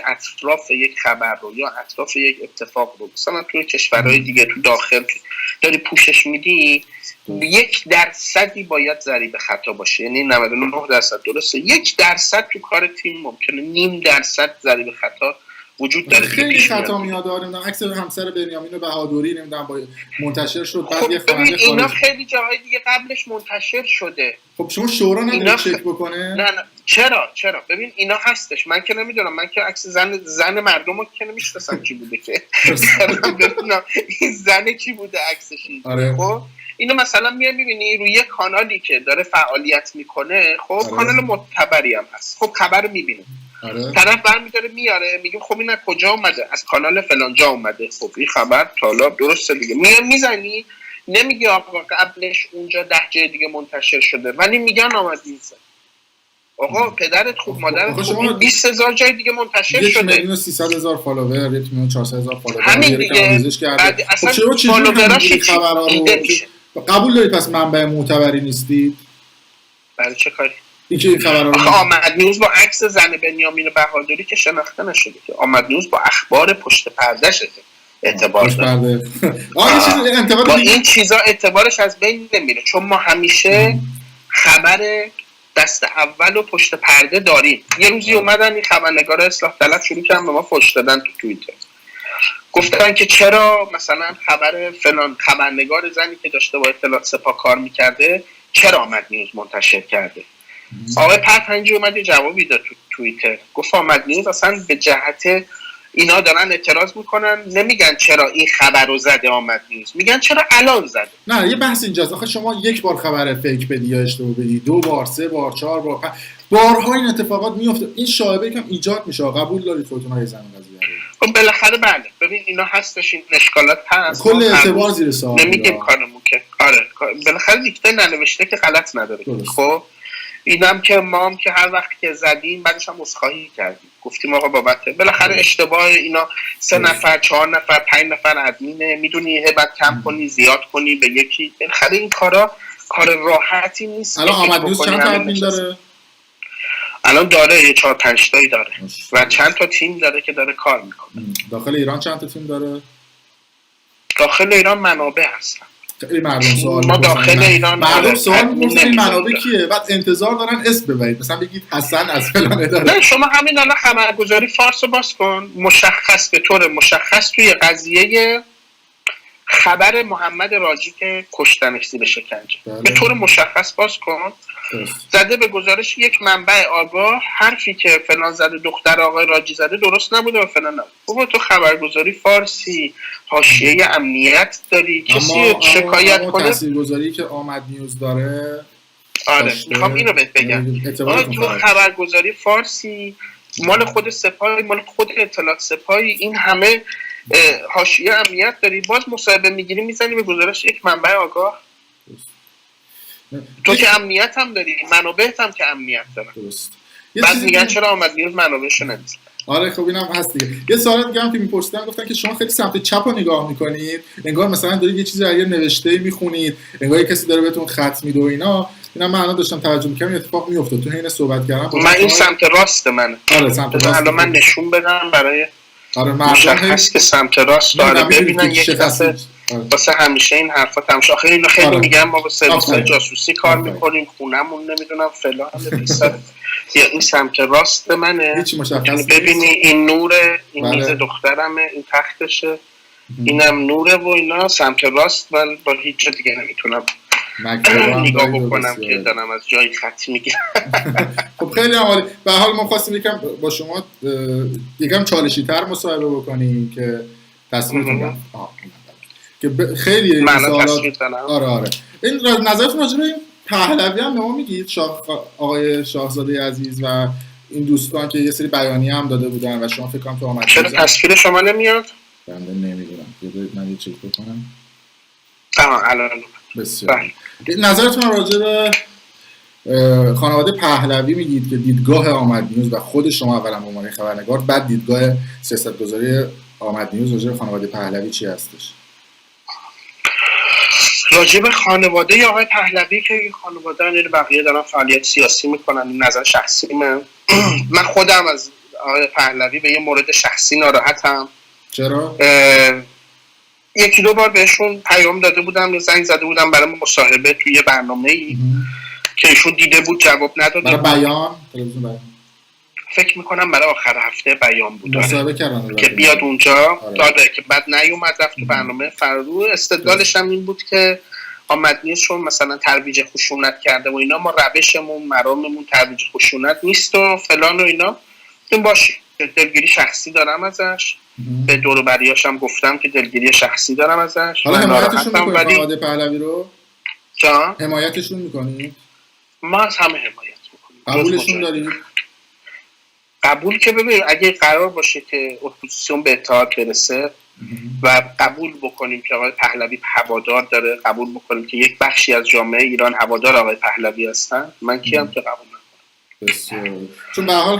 اطراف یک خبر رو یا اطراف یک اتفاق رو مثلا توی کشورهای دیگه تو داخل داری پوشش میدی، 1% باید ضریب خطا باشه، یعنی 99% درسته، 1% تو کار تیم ممکنه 0.5% ضریب خطا وجود داره. خیلی خطا میاد. نمیدونم عکس همسر بنیامین بهادری نمیدونم با منتشر شد، بعد یه خواننده اینا خیلی جاهای دیگه قبلش منتشر شده. خب شما شورا نمیدید چک بکنه؟ نه چرا ببین اینا هستش، من که نمیدونم، من که عکس زن مردمو که نمیشناسم کی بوده که ببینم این زن کی بوده عکسش. خب اینو مثلا میبینی روی کانالی که داره فعالیت میکنه، خب کانال معتبری هم هست، خب خبر میبینه، طرف برمی‌داره میاره میگه خب این از کجا اومده؟ از کانال فلان جا اومده. خب این خبر حالا درسته دیگه، میزنی نمیگه آقا قبلش اونجا 10 جای دیگه منتشر شده، ولی میگن آمد نیست. آقا پدرت خوب مادرت خوب 20000 جای دیگه منتشر شده، 1,300,000 فالوور، 1,400,000 فالوور، همین دیگه. خب چرا چجوری خبرها رو قبول دارید؟ پس منبع معتبری نیستید؟ برای چه کاری؟ این خبرها رو آمد نیوز با عکس زن بنیامین بهادری که شناخته نشده که، آمد نیوز با اخبار پشت پرده شده اعتبار داره. با این چیزا اعتبارش از بین نمیره، چون ما همیشه خبر دست اول و پشت پرده داریم. یه روزی اومدن این خبرنگار اصلاح طلب شروع کردن به ما فحش دادن تو توییتر، گفتن که چرا مثلا خبر فلان خبرنگار زنی که داشته با اطلاعات سپاه کار میکرده چرا آمد نیوز منتشر کرده. آقای پرپنجی اومد جوابی داد تو توییتر، گفت آمد نیوز اصلا به جهت اینا دارن اعتراض میکنن، نمیگن چرا این خبر رو زده آمد نیوز، میگن چرا الان زده. نه یه بحث اینجاست، آخه شما یک بار خبر فیک بدی یا اشتباه بدی، 2 بار 3 بار 4 بار بارها این اتفاقات میفته، این شایبه یکم ایجاد میشه. قبول دارید خودتون های زمین قضیه خب بالاخره بله، ببین اینا هستش، این اشکالات هست، کل اعتبار زیر سوال نمیگیم کارمون که آره بالاخره دیکته ننوشته که غلط نداره. خب اینم که ما هم که هر وقت که زدیم بعدش هم عذرخواهی کردیم، گفتیم آقا بابت بالاخره اشتباه اینا 3 نفر 4 نفر 5 نفر ادمینه، میدونی بعد کم کنی زیاد کنی به یکی، بالاخره این کار راحتی نیست. الان آمد نیوز چند تا ادمین داره؟ الان داره 4 5 تایی داره و چند تا تیم داره که داره کار میکنه. داخل ایران چند تا تیم داره؟ داخل ایران منابع هستن. خیلی مردم سوال ما داخل ایران مردم سوال می‌پرسن این منابع کیه، بعد انتظار دارن اسم ببرید، مثلا بگید حسن از فلان اداره. نه شما همین الان خبرگزاری فارس رو باز کن، مشخص به طور مشخص توی قضیه خبر محمد راجی که کشتنش زیر شکنجه به طور مشخص باز کن، زده به گزارش یک منبع آگاه حرفی که فلان زده دختر آقای راجی زده درست نبوده و فلان نبوده. بابا تو خبرگزاری فارسی حاشیه امنیت داری، کسی شکایت کنه؟ تاثیرگذاری که آمد نیوز داره آره میخوام اینو بهت بگم، تو خبرگزاری فارسی مال خود سپاه، مال خود اطلاعات سپاهی، این همه حاشیه امنیت داری، باز مصاحبه میگیری میزنی به گزارش یک منبع آگاه. تو که امنیت هم داری، منابعت هم که امنیت داره، بعد میگن چرا آمد نیوز منابعشو نمیزن. آره خب اینم هست دیگه. یه سوال دیگه هم که میپرسیدن گفتن که شما خیلی سمت چپ رو نگاه میکنید، انگار مثلا دارید یه چیزی یه نوشته میخونید، انگار یه کسی داره بهتون خط میده و اینا. اینا من الان داشتم توجه می‌کردم این اتفاق میافتاد تو حین صحبت کردن. من این سمت راست منه. آره سمت راست. الان من نشون بدم برای آره مشخص که سمت راست داره، ببینن یک دفعه واسه همیشه این حرفا تمش. آخه اینا خیلی میگن ما با سرویس جاسوسی کار میکنیم، خونمون نمیدونم فلان بیسار. یا این سمت راست منه، ببینی این نوره، این میز دخترمه، این تختشه، اینم نوره و اینا سمت راست. من با هیچ دیگه نمیتونم نگاه بکنم که دارم از جای خط میگیرم. خب خیلی عالی. به حال ما خواستیم یکم با شما یکم چالشی تر مصاحبه بکنیم که تصمیمتون که خیلی من سوالات. آره این نظرتون راجع به این پهلوی هم به ما میگید؟ آقای شاهزاده عزیز و این دوستان که یه سری بیانیه هم داده بودن و شما فکر کنم تو آمد چرا تصویر شما نمیاد؟ بنده نمیدونم، من یه چک بکنم. الان بسیار. نظرتون راجع به خانواده پهلوی میگید که دیدگاه آمد نیوز و خود شما اولا به عنوان خبرنگار، بعد دیدگاه سیاستگذاری آمد نیوز راجع به خانواده پهلوی چی هستش؟ راجع به خانواده آقای پهلوی که این خانواده رو بقیه دارن فعالیت سیاسی میکنن، این نظر شخصی من خودم از آقای پهلوی به یه مورد شخصی ناراحتم. چرا؟ یکی دو بار بهشون پیام داده بودم، زنگ زده بودم برای مصاحبه توی برنامه‌ای که ایشون دیده بود جواب نداده. برای بیان؟ فکر میکنم برای آخر هفته بیان بود مصاحبه کردن که بیاد اونجا. داده که بعد نیومد، رفت تو برنامه فرارو. استدلالش هم این بود که آمد نیستشون مثلا ترویج خشونت کرده و اینا، ما روشمون مراممون ترویج خشونت نیست و فلان و اینا. این باشه، دلگیری شخصی دارم ازش. به دور و بریاش هم گفتم که دلگیری شخصی دارم ازش. حالا حمایتشون میکنید خانواده پهلوی رو؟ جا؟ حمایتشون میکنید؟ ما از همه حمایت میکنیم. قبولشون دارید؟ قبول که ببین اگه قرار باشه که اپوزیسیون به اتحاد برسه و قبول بکنیم که آقای پهلوی هوادار داره، قبول بکنیم که یک بخشی از جامعه ایران هوادار آقای پهلوی هستن، من کیم که قبول نکنم. بسیار. چون به هر حال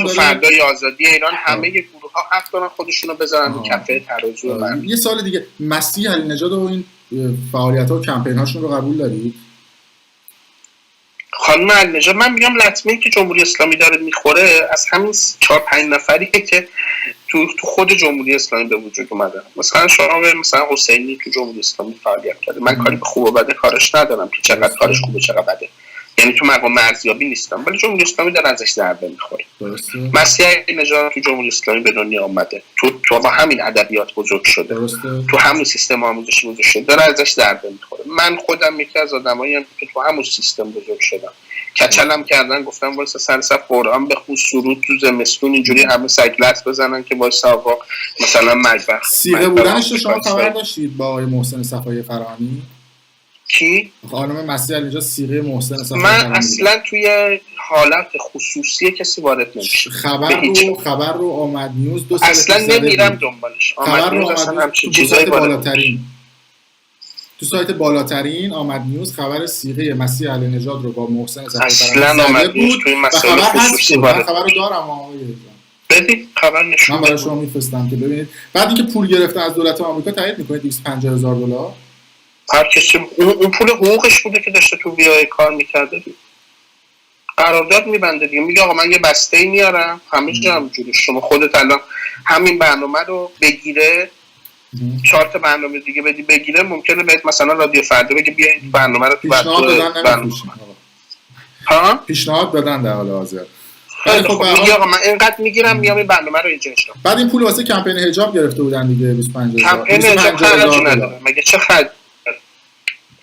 فردای آزادی ایران همه گروه‌ها حق دارن خودشونو بزنن رو کفه ترازو. یه سال دیگه، مسیح علی نژاد و این فعالیت‌ها و کمپین‌هاشون رو قبول دارید؟ خانم علی نژاد، من میگم لطمه‌ای که جمهوری اسلامی داره میخوره از همین 4-5 نفریه که تو خود جمهوری اسلامی به وجود اومدن. مثلا شما مثلا حسینی تو جمهوری اسلامی فعالیت کرده. من کاری به خوب و بد کارش ندارم که چقدر کارش خوبه چقدر بده، یعنی تو مقام ارزیابی نیستم، ولی جمهوری اسلامی داره ازش ضربه میخوره. مسیح علی نژاد تو جمهوری اسلامی به دنیا اومده، تو با همین ادبیات بزرگ شده، تو همون سیستم آموزشی بزرگ شده، داره ازش ضربه میخوره. من خودم یکی از آدماییم که تو همون سیستم بزرگ شدم. کچلم کردن، گفتم وایسا سر صف قرآن بخون، سرود تو زمستون اینجوری همه سگلت بزنن که وایسا آقا مثلا مجبخ سیغه بودنش. شما خبر داشتید با آقای محسن صفایی فرانی؟ کی؟ خانم مسیح علی نژاد سیغه محسن صفایی من فرانی اصلا توی حالت خصوصی کسی وارد نمیشه. خبر رو آمد نیوز 2 سال اصلا نمیرم دنبالش. آمد نیوز اصلا همچین چیزایی تو سایت بالاترین آمد نیوز خبر صیغه مسیح علی نژاد رو با محسن صفایی فرانی اصلا آمد نیوز توی مسائل خصوصی من خبر رو دارم. آقای بدید خبر نشون من برای شما میفرستم که ببینید. بعد اینکه پول گرفتن از دولت آمریکا تایید میکنید $250,000 هر کسی اون پول حقوقش بوده که داشته تو ویای کار میکرده، قرارداد میبنده دیگه. میگه آقا من یه بسته‌ای میارم همه جا همجوری، شما خودت الان همین برنامه رو بگیره 4 تا برنامه دیگه بدی بگیره، ممکنه بهت مثلا رادیو فردا بگه بیا این برنامه رو تو پیشنهاد دادن در حال حاضر. خب میگه آقا من اینقدر میگیرم میام این برنامه رو اینجا اجرا. بعد این پول واسه کمپین حجاب گرفته بودن دیگه 25,000. کمپین حجاب خرج نداره مگه چه خرج؟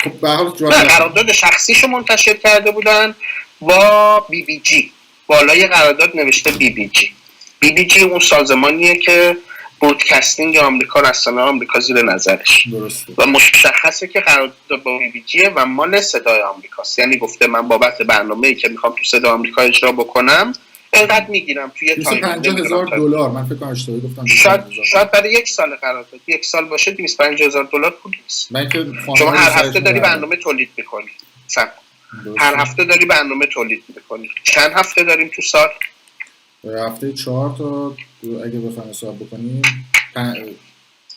خب به هر حال قرارداد شخصیشو منتشر کرده بودن با بی بی جی، بالای قرارداد نوشته بی بی جی. بی بی جی اون سازمانیه که برودکاستینگ آمریکا، رسانه آمریکا زیر نظرش. درسته. و مشخصه که قرارداد با بی بی جیه و مال صدای آمریکاست. یعنی گفته من بابت برنامه‌ای که میخوام تو صدای آمریکا اجرا بکنم اینقدر میگیرم توی تایم. $250,000 من فکر کنم اشتباهی گفتم. شاید برای یک سال قرارداد، یک سال باشه $250,000 پول نیست. شما هر هفته داری برنامه تولید میکنی. هر هفته داری برنامه تولید میکنی. چند هفته داریم تو سال؟ هفته 4 تا اگه بخوایم حساب بکنیم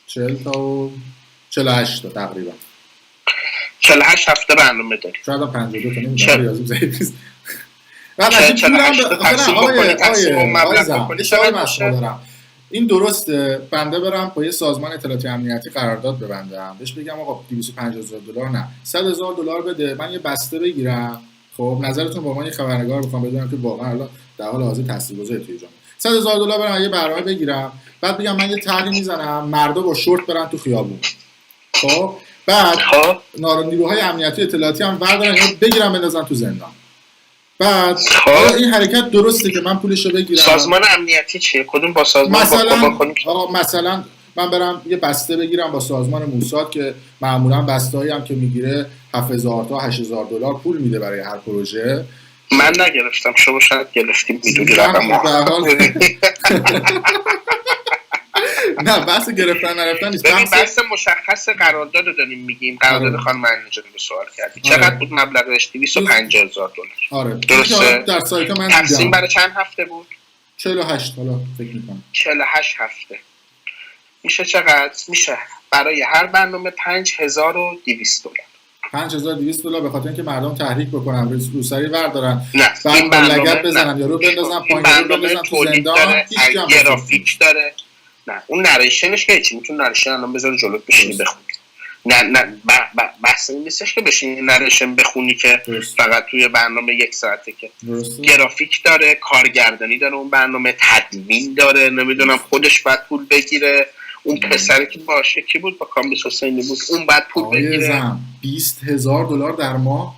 40 تا و 48 تا تقریبا 48 هفته برنامه داریم. شاید 52 تا نمیدونم ریاضی ضعیف نیست. بعد از این این درسته بنده برم با یه سازمان اطلاعاتی امنیتی قرارداد ببندم بهش بگم آقا $250,000 نه $100,000 بده من یه بسته بگیرم. خب نظرتون با من یه خبرنگار بخوام بدونم که واقعا الان در حال حاضر تاثیرگذاره توی جامعه $100,000 برم یه برنامه بگیرم بعد بگم من یه طرحی میزنم مردا با شورت برن تو خیابون. خب بعد نیروهای امنیتی اطلاعاتی هم بردارن اینو بگیرن بندازن تو زندان. بعد این حرکت درسته که من پولشو بگیرم. سازمان امنیتی چیه؟ کدوم با سازمان مثلا من برم یه بسته بگیرم با سازمان موساد که معمولا بسته‌ای هم که میگیره 7000 تا 8000 دلار پول میده برای هر پروژه. من نگرفتم، شما شاید گرفتیم، میدونی رقمو. نه بحث گرفتن نرفتن نیست. بحث مشخص قرارداد رو داریم میگیم. قرارداد خانم منیجر رو سوال کردی چقدر بود مبلغش؟ 250000 دلار. آره درسته. در سایت من تقسیم برای چند هفته بود؟ 48 حالا فکر میکنم 48 هفته میشه چقدر؟ میشه برای هر برنامه 5200 دلار. 5200 دلار به خاطر اینکه مردم تحریک بکنن، روسری وردارن، این برنامه لگد بزنن یا رو بندازن پایین، رو بندازن تو زندان، گرافیک داره. نه اون نریشنش که چی میتونه نریشن الان بذاره جلو بشینی بخونی. نه بحث این نیستش که بشینی نریشن بخونی که فقط توی برنامه 1 ساعته، که گرافیک داره، کارگردانی داره، اون برنامه تدوین داره، نمیدونم خودش باید پول بگیره. اون پسری که باشه کی بود، با کامبیس حسینی بود، اون بعد پول بگیره. 20000 دلار در ماه.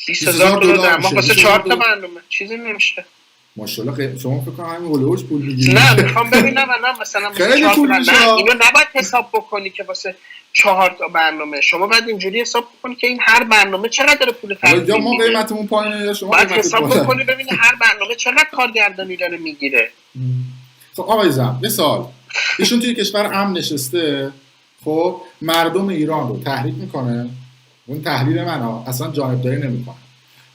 20000 دلار در ماه واسه 4 تا برنامه چیزی نمیشه. ماشاءالله شما فکر کنم همین هولوش پول میگیرید. نه میخوام ببینم الان مثلا خیلی پول میشه. اینو نباید حساب بکنی که واسه 4 تا برنامه. شما باید اینجوری حساب بکنی که این هر برنامه چقدر پول تقریبا یا ما قیمتمون پایینه یا شما باید حساب بکنی ببینی هر برنامه چقدر کارگردانی داره میگیره. خب آقای زم یه سوال، ایشون توی کشور امن نشسته، خب مردم ایران رو تحریک میکنه. اون تحلیل من اصلا جانبداری نمیکنه.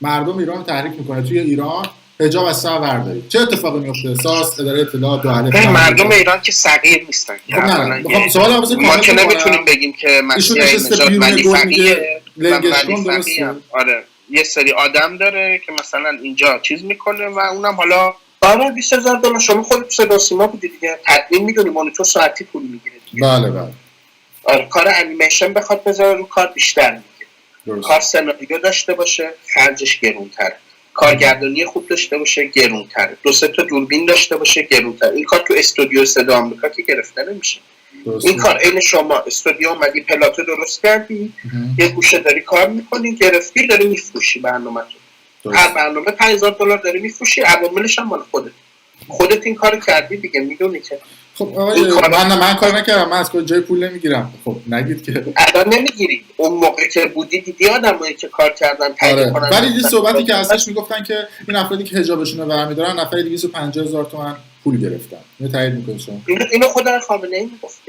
مردم ایران رو تحریک میکنه توی ایران حجاب از سر بردارید. چه اتفاقی میفته؟ ساس اداره اطلاعات دو اهل مردم ایران که صغیر نیستن. خب سوال واسه ما که نمیتونیم بگیم که مسیح نجات ولی فقیه آره یه سری آدم داره که مثلا اینجا چیز میکنه و اونم حالا 20000 دلار. شما خودت صدا سیما بودی دیگه، تدوین میدونی مانیتور ساعتی پول میگیره دیگه. بله آره کار انیمیشن بخواد بذاره رو کار بیشتر میگیره. کار سناریو داشته باشه خرجش گرونتره. کارگردانی خوب داشته باشه گرونتره. 2-3 تا دوربین داشته باشه گرونتره. این کار تو استودیو صدا آمریکا که گرفته نمیشه. این کار عین شما استودیو اومدی پلاتو درست کردی، یه گوشه داری کار میکنی، گرفتی داری میفروشی برنامه‌تو. هر برنامه 5000 دلار داری میفروشی، عواملش هم مال خودت این کارو کردی دیگه، میدونی که. خب آقای من کار نکردم، من از کجای پول نمیگیرم. خب نگید که الان نمیگیری، اون موقع که بودی دیدی آدمایی که کار کردن تایید کنن. ولی این صحبتی که ازش میگفتن که این افرادی که حجابشون رو برمی‌دارن نفری 250000 تومان پول گرفتن. اینو تایید میکنید شما؟ اینو خدا خامنه‌ای میگفت.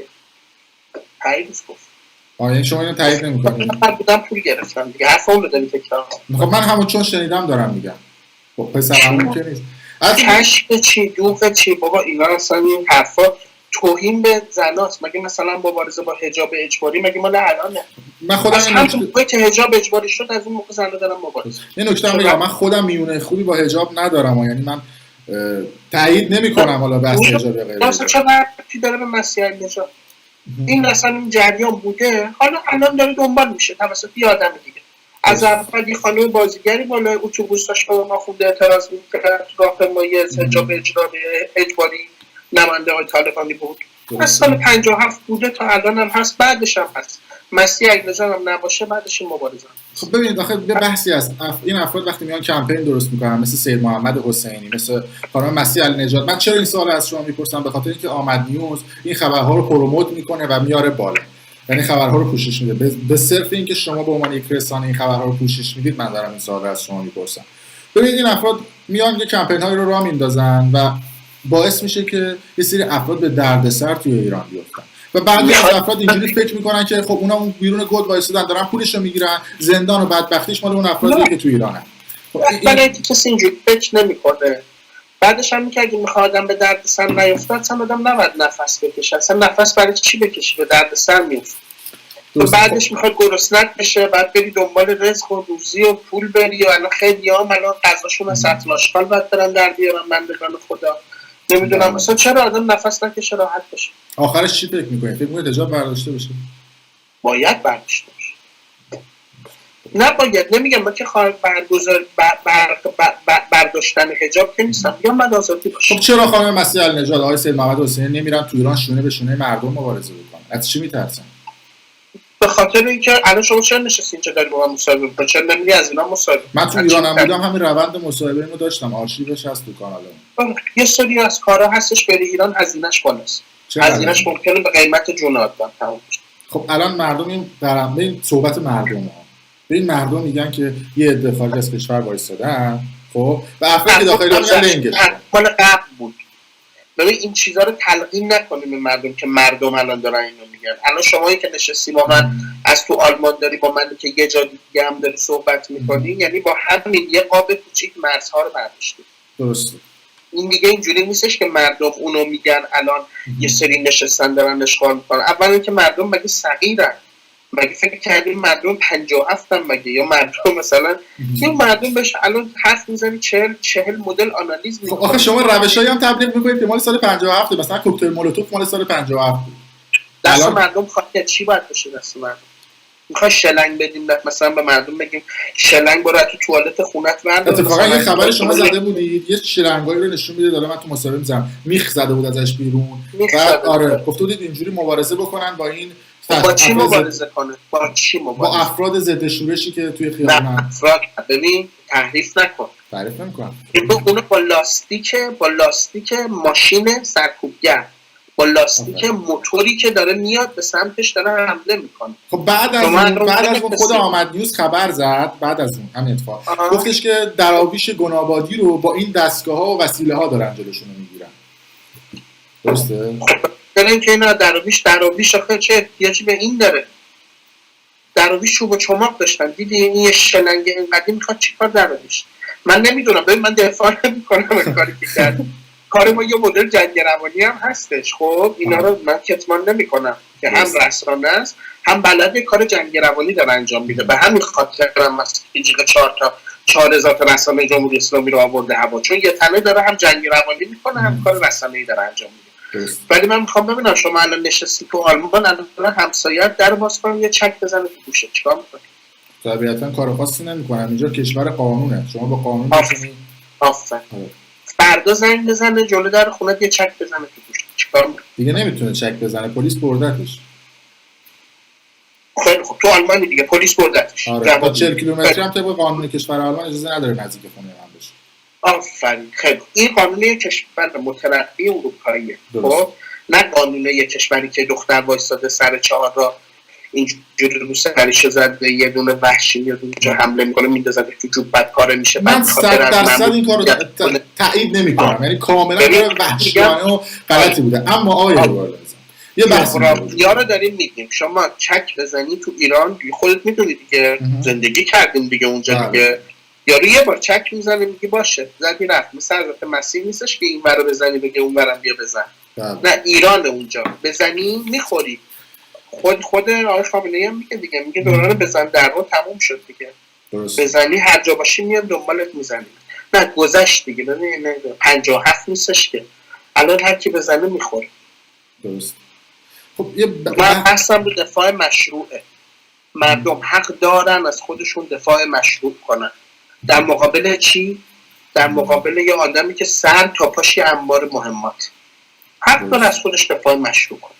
تاییدش گفت. آره شما اینو تایید نمی‌کنید. من بودم پول گرفتم دیگه، حرفم رو داری تکرار. خب من همون چون شنیدم دارم میگم. خب پسرم که نیست. از کشف چی دوغ چی بابا، اینا اصلا این حرفا توهین به زناست. مگه مثلا مبارزه با حجاب اجباری مگه مال الانه؟ من خودم موقعی که حجاب اجباری شد از اون موقع زنا دارن مبارزه. این نکته میگم، من خودم میونه خوبی با حجاب ندارم، یعنی من تایید نمی‌کنم حالا بحث حجاب غیره. اصلا چه ربطی داره به مسیح نجات؟ این اصلا این جریان بوده، حالا الان داره دنبال میشه توسط یه آدم دیگه. از اول یه خانم بازیگری بالای اتوبوس داشت به ما خونده اعتراض می‌کرد، راهپیمایی حجاب اجباری نماینده های طالبانی بود. از سال 57 بوده تا الان هم هست، بعدش هم هست. مسیح نجات هم نباشه بعدش این مبارزه. خب ببینید آخه یه بحثی هست. این افراد وقتی میان کمپین درست میکنن مثل سید محمد حسینی، مثل خانم مسیح نجات، من چرا این سوال از شما میپرسم؟ به خاطر اینکه آمد نیوز این خبرها رو پروموت میکنه و میاره بالا، یعنی خبرها رو پوشش میده. به صرف اینکه شما به عنوان یک رسانه این خبرها رو پوشش میدید من دارم این سوال از شما میپرسم. ببینید این افراد میان یه کمپین هایی رو راه میندازن و باعث میشه که یه سری افراد به دردسر توی ایران بیفتن و بعضی از افراد اینجوری فکر میکنن که خب اونا اون بیرون گود وایسادن دارن پولش رو میگیرن، زندان و بدبختیش مال اون افرادیه که توی ایرانن. ولی کسی اینجوری فکر نمیکنه. بعدش هم که اگه میخواد آدم به دردسر نیفته اصلا آدم نباید نفس بکشه. اصلا نفس برای چی بکشی؟ به دردسر میفته. بعدش میخواد گرسنت بشه، بعد بری دنبال رزق و روزی و پول بری و الان خیلی هم الان غذاشون از سطل آشغال باید برن در بیارن بندگان خدا. نمیدونم مثلا چرا آدم نفس نکشه راحت بشه. آخرش چی فکر میکنید؟ فکر میکنید حجاب برداشته بشه؟ باید برداشته بشه. نباید، نمیگم من که برداشتن حجاب که نیستم، یا من آزادی باشه. خب چرا خانم مسیح نجات آقای سید محمد حسینی نمیرن تو ایران شونه به شونه مردم مبارزه بکنن؟ از چی میترسن؟ به خاطر اینکه الان شما چرا نشستی اینجا داری با من مصاحبه می‌کنی؟ چرا نمی‌ری از اینا مصاحبه؟ من تو ایرانم بودم همین روند مصاحبه‌مو داشتم، آرشیوش هست تو کانالم. یه سری از کارا هستش بری ایران هزینه‌اش بالاست. هزینه‌اش ممکنه به قیمت جون آدم تموم بشه. خب الان مردم این صحبت مردمه. این مردم میگن که یه عده خارج از کشور وایسادن، خب و افرادی داخلی میگن لنگش مال قبل بود. ببین این چیزا رو تلقین نکنیم به مردم که مردم الان دارن اینو میگن. الان شمایی که نشستی با من از تو آلمان داری با من که یه جا دیگه هم داری صحبت میکنی، یعنی با همین یه قاب کوچیک مرزها رو برداشتی. درسته. این دیگه اینجوری نیستش که مردم اونو میگن الان یه سری نشستن دارن اشغال میکنن. اولا که مردم مگه صغیرن؟ مگه فکر کردیم مردم 57 هم مگه؟ یا مردم مثلا یا مردم بهش الان حرف میزنی 40 مدل آنالیز میکنه. آخه شما روشایی هم تبلیغ میکنید که مال سال 57 مثلا کوکتل مولوتوف مال سال 57 بود. دست مردم خواهد چی باید بشه دست مردم؟ میخوای شلنگ بدیم مثلا به مردم بگیم شلنگ برو تو توالت خونت بردار. اتفاقا یه خبر شما زده بودید یه شلنگایی رو نشون میده داره من تو مصاحبه میذارم میخ زده بود ازش بیرون. بعد آره گفته بودید اینجوری مبارزه بکنن با این با چی مبارزه کنه؟ با چی مبارزه؟ با افراد ضد شورشی که توی خیابون نه افراد ببین تحریف نکن. تعریف نمی‌کنم. اون با لاستیک ماشین سرکوبگر با لاستیک موتوری که داره میاد به سمتش داره حمله میکنه. خب بعد از اون خود آمد نیوز خبر زد بعد از اون همین اتفاق گفتش که دراویش گنابادی رو با این دستگاه‌ها و وسیله‌ها دارن جلوشون رو میگیرن. درسته؟ دارن که اینا دراویش آخه چه احتیاجی به این داره؟ دراویش رو با چماق داشتن دیدی این یه شلنگ اینقدی میخواد چیکار دراویش؟ من نمیدونم ببین من دفاع نمی‌کنم کاری که کرد. کار ما یه مدل جنگ روانی هم هستش. خب اینا رو من کتمان نمی‌کنم که هم رسانه است هم بلد کار جنگ روانی داره انجام میده. به همین خاطر هم مثلا جیغ 4000 تا رسانه جمهوری اسلامی رو آورده هوا، چون یه تنه داره هم جنگ روانی میکنه هم کار رسانه‌ای داره انجام میده. ولی من میخوام ببینم شما الان نشستی تو آلمان الان همسایه‌ات در باز کنه یه چک بزنه تو گوشه چیکار می‌کنی؟ طبیعتاً کار خاصی نمی‌کنم. اینجا کشور قانونه. شما با قانون آفرین. فردا زنگ بزنه جلو در خونت یه چک بزنه تو گوشت چیکار دیگه نمیتونه چک بزنه پلیس بردتش. خیلی خب تو آلمانی دیگه پلیس بردتش. آره تا 40 کیلومتری هم طبق قانون کشور آلمان اجازه نداره نزدیک خونه من بشه. آفرین. خیلی این قانون یک کشور مترقی اروپاییه. خب نه قانون یک کشوری که دختر وایساده سر چهار را اینجوری رو سرش زده یه دونه وحشی میاد اونجا حمله میکنه میندازه تو جوب بعد کاره میشه. من 100% این کارو تایید نمیکنم. یعنی کاملا وحشیانه و غلطی بوده. اما آیا یه بحث یارو داریم میگیم شما چک بزنی تو ایران خودت میدونی دیگه زندگی کردیم دیگه اونجا دیگه. یارو یه بار چک میزنه میگه باشه زدی رفت. مثل حضرت مسیح نیستش که این ورو بزنی بگه اون ورم بیا بزن. نه ایران اونجا بزنی میخوری. خود آقای خامنه‌ای هم میگه دیگه میگه دوران بزن دروا تموم شد دیگه. درست. بزنی هر جا باشی میام دنبالت میزنی. نه گذشت دیگه. نه 57 نیستش که الان هر کی بزنه میخوره. درست. خب من بحثم رو دفاع مشروعه. مردم حق دارن از خودشون دفاع مشروع کنن. در مقابل چی؟ در مقابل یه آدمی که سر تا پاشی انبار مهمات. حق داره از خودش دفاع مشروع کنه.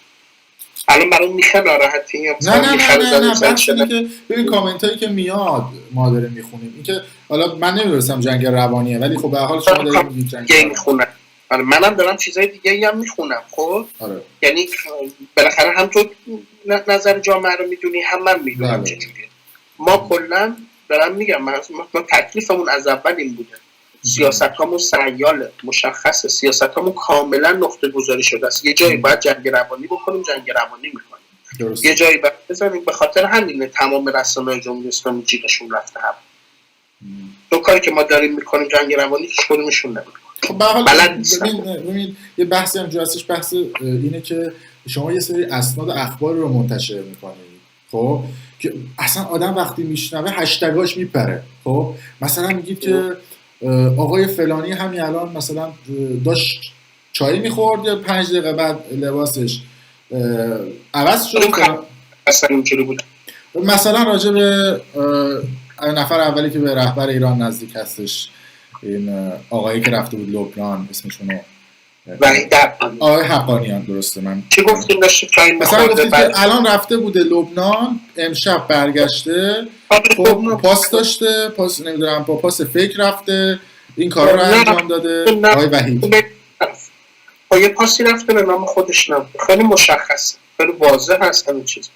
الان برای میخه ناراحتی یا نه ببین کامنت هایی که میاد ما داره میخونیم این که حالا من نمیدونستم جنگ روانیه ولی خب به هر حال شما دارید میگید جنگ میخونم. آره منم دارم چیزای دیگه هم میخونم. خب یعنی بالاخره هم تو نظر جامعه رو میدونی هم من میدونم چجوریه. ما کلا دارم میگم ما تکلیفمون از اول این بوده. سیاستامون سیاله مشخصه. سیاستامون کاملا نقطه گذاری شده است. یه جایی باید جنگ روانی بکنیم جنگ روانی میکنیم. یه جایی باید بزنیم. به خاطر همینه تمام رسانه‌های جمهوری اسلامی جیغشون رفته هم. دو کاری که ما داریم میکنیم جنگ روانی هیچ کدومشون نمیکنه. خب به هر حال ببین یه بحثی هم جاستش بحث اینه که شما یه سری اسناد اخبار رو منتشر میکنید. خب که اصلا آدم وقتی میشنوه هشتگاش میپره. خب مثلا میگید که آقای فلانی همین الان مثلا داشت چای میخورد یا 5 دقیقه بعد لباسش عوض شد. اصلا اینجوری بود. مثلا راجع به نفر اولی که به رهبر ایران نزدیک هستش این آقایی که رفته بود لبنان اسمشونو وحید حقانی. آقای حقانیان درسته. من چی گفتیم داشتی تایم مثلا گفتید که الان رفته بوده لبنان، امشب برگشته، خب پاس داشته، پاس نمیدونم با پاس فیک رفته این کارا رو انجام داده. آقای وحید با یه پاسی رفته به نام خودش نبود. خیلی مشخصه، خیلی واضح هست همین چیز.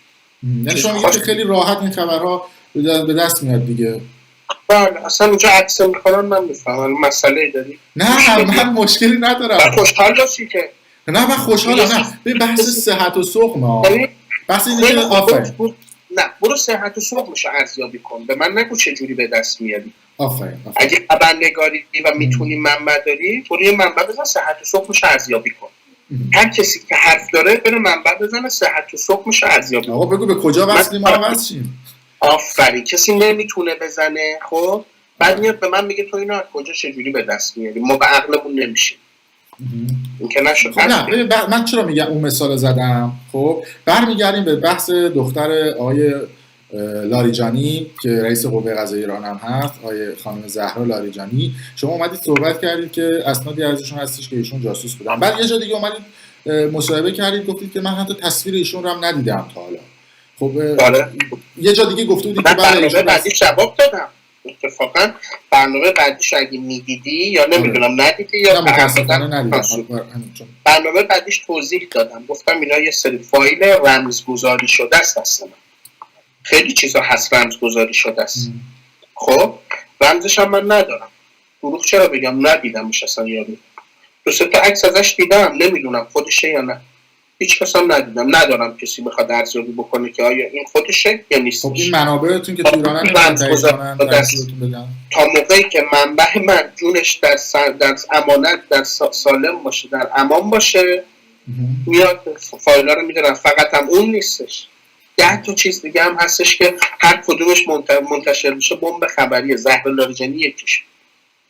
یعنی شما میگید خیلی راحت این خبرها به دست میاد دیگه. بله اصلا اونجا عکس میکنن من میفهمم مسئله داری. نه من مشکلی ندارم. من خوشحال باشی که نه من خوشحالم. نه به بحث صحت و سقم بحث اینه که آفرین. نه برو صحت و سقمشو ارزیابی کن، به من نگو چه جوری به دست میاری. آفرین. اگه خبرنگاری و میتونی منبع داری برو یه منبع بزن صحت و سقمشو ارزیابی کن. هر کسی که حرف داره بره منبع بزنه صحت و سقمشو ارزیابی کن. آقا بگو به کجا وصلیم ما وصلیم. آفرین. کسی نمیتونه بزنه خب بعد میاد به من میگه تو اینو از کجا چجوری به دست میاری، ما به عقلمون نمیشیم. این که نشد. نه من چرا میگم اون مثال زدم؟ خب برمیگردیم به بحث دختر آقای لاریجانی که رئیس قوه قضاییه ایران هم هست، آقای خانم زهرا لاریجانی. شما اومدید صحبت کردید که اسنادی ازشون هستش که ایشون جاسوس بودن. بعد یه جا دیگه اومدید مصاحبه کردید گفتید که من حتی تصویر ایشون رو هم ندیدم تا حالا. خب یه جا دیگه گفته بودید که برنامه بعدی جواب دادم. اتفاقا برنامه بعدیش اگه میدیدی یا نمیدونم ندیدی یا متاسفانه ندیدم. برنامه بعدیش توضیح دادم، گفتم اینا یه سری فایل رمزگذاری شده است اصلا. خیلی چیزا هست رمزگذاری شده است. خب رمزش هم من ندارم. دروغ چرا بگم؟ ندیدمش اصلا. یارو دو سه تا عکس ازش دیدم، نمیدونم خودشه یا نه. هیچ کس هم ندیدم. ندارم کسی بخواد ارزیابی بکنه که آیا این خودشه یا نیست. خب این منابعتون که تو ایران تا موقعی که منبع من جونش در امانت در سالم باشه، در امان باشه، میاد فایل‌ها رو میدارم. فقط هم اون نیستش، 10 تا چیز دیگه هم هستش که هر کدومش منتشر میشه بمب خبری. زهرا لاریجانی یکیش.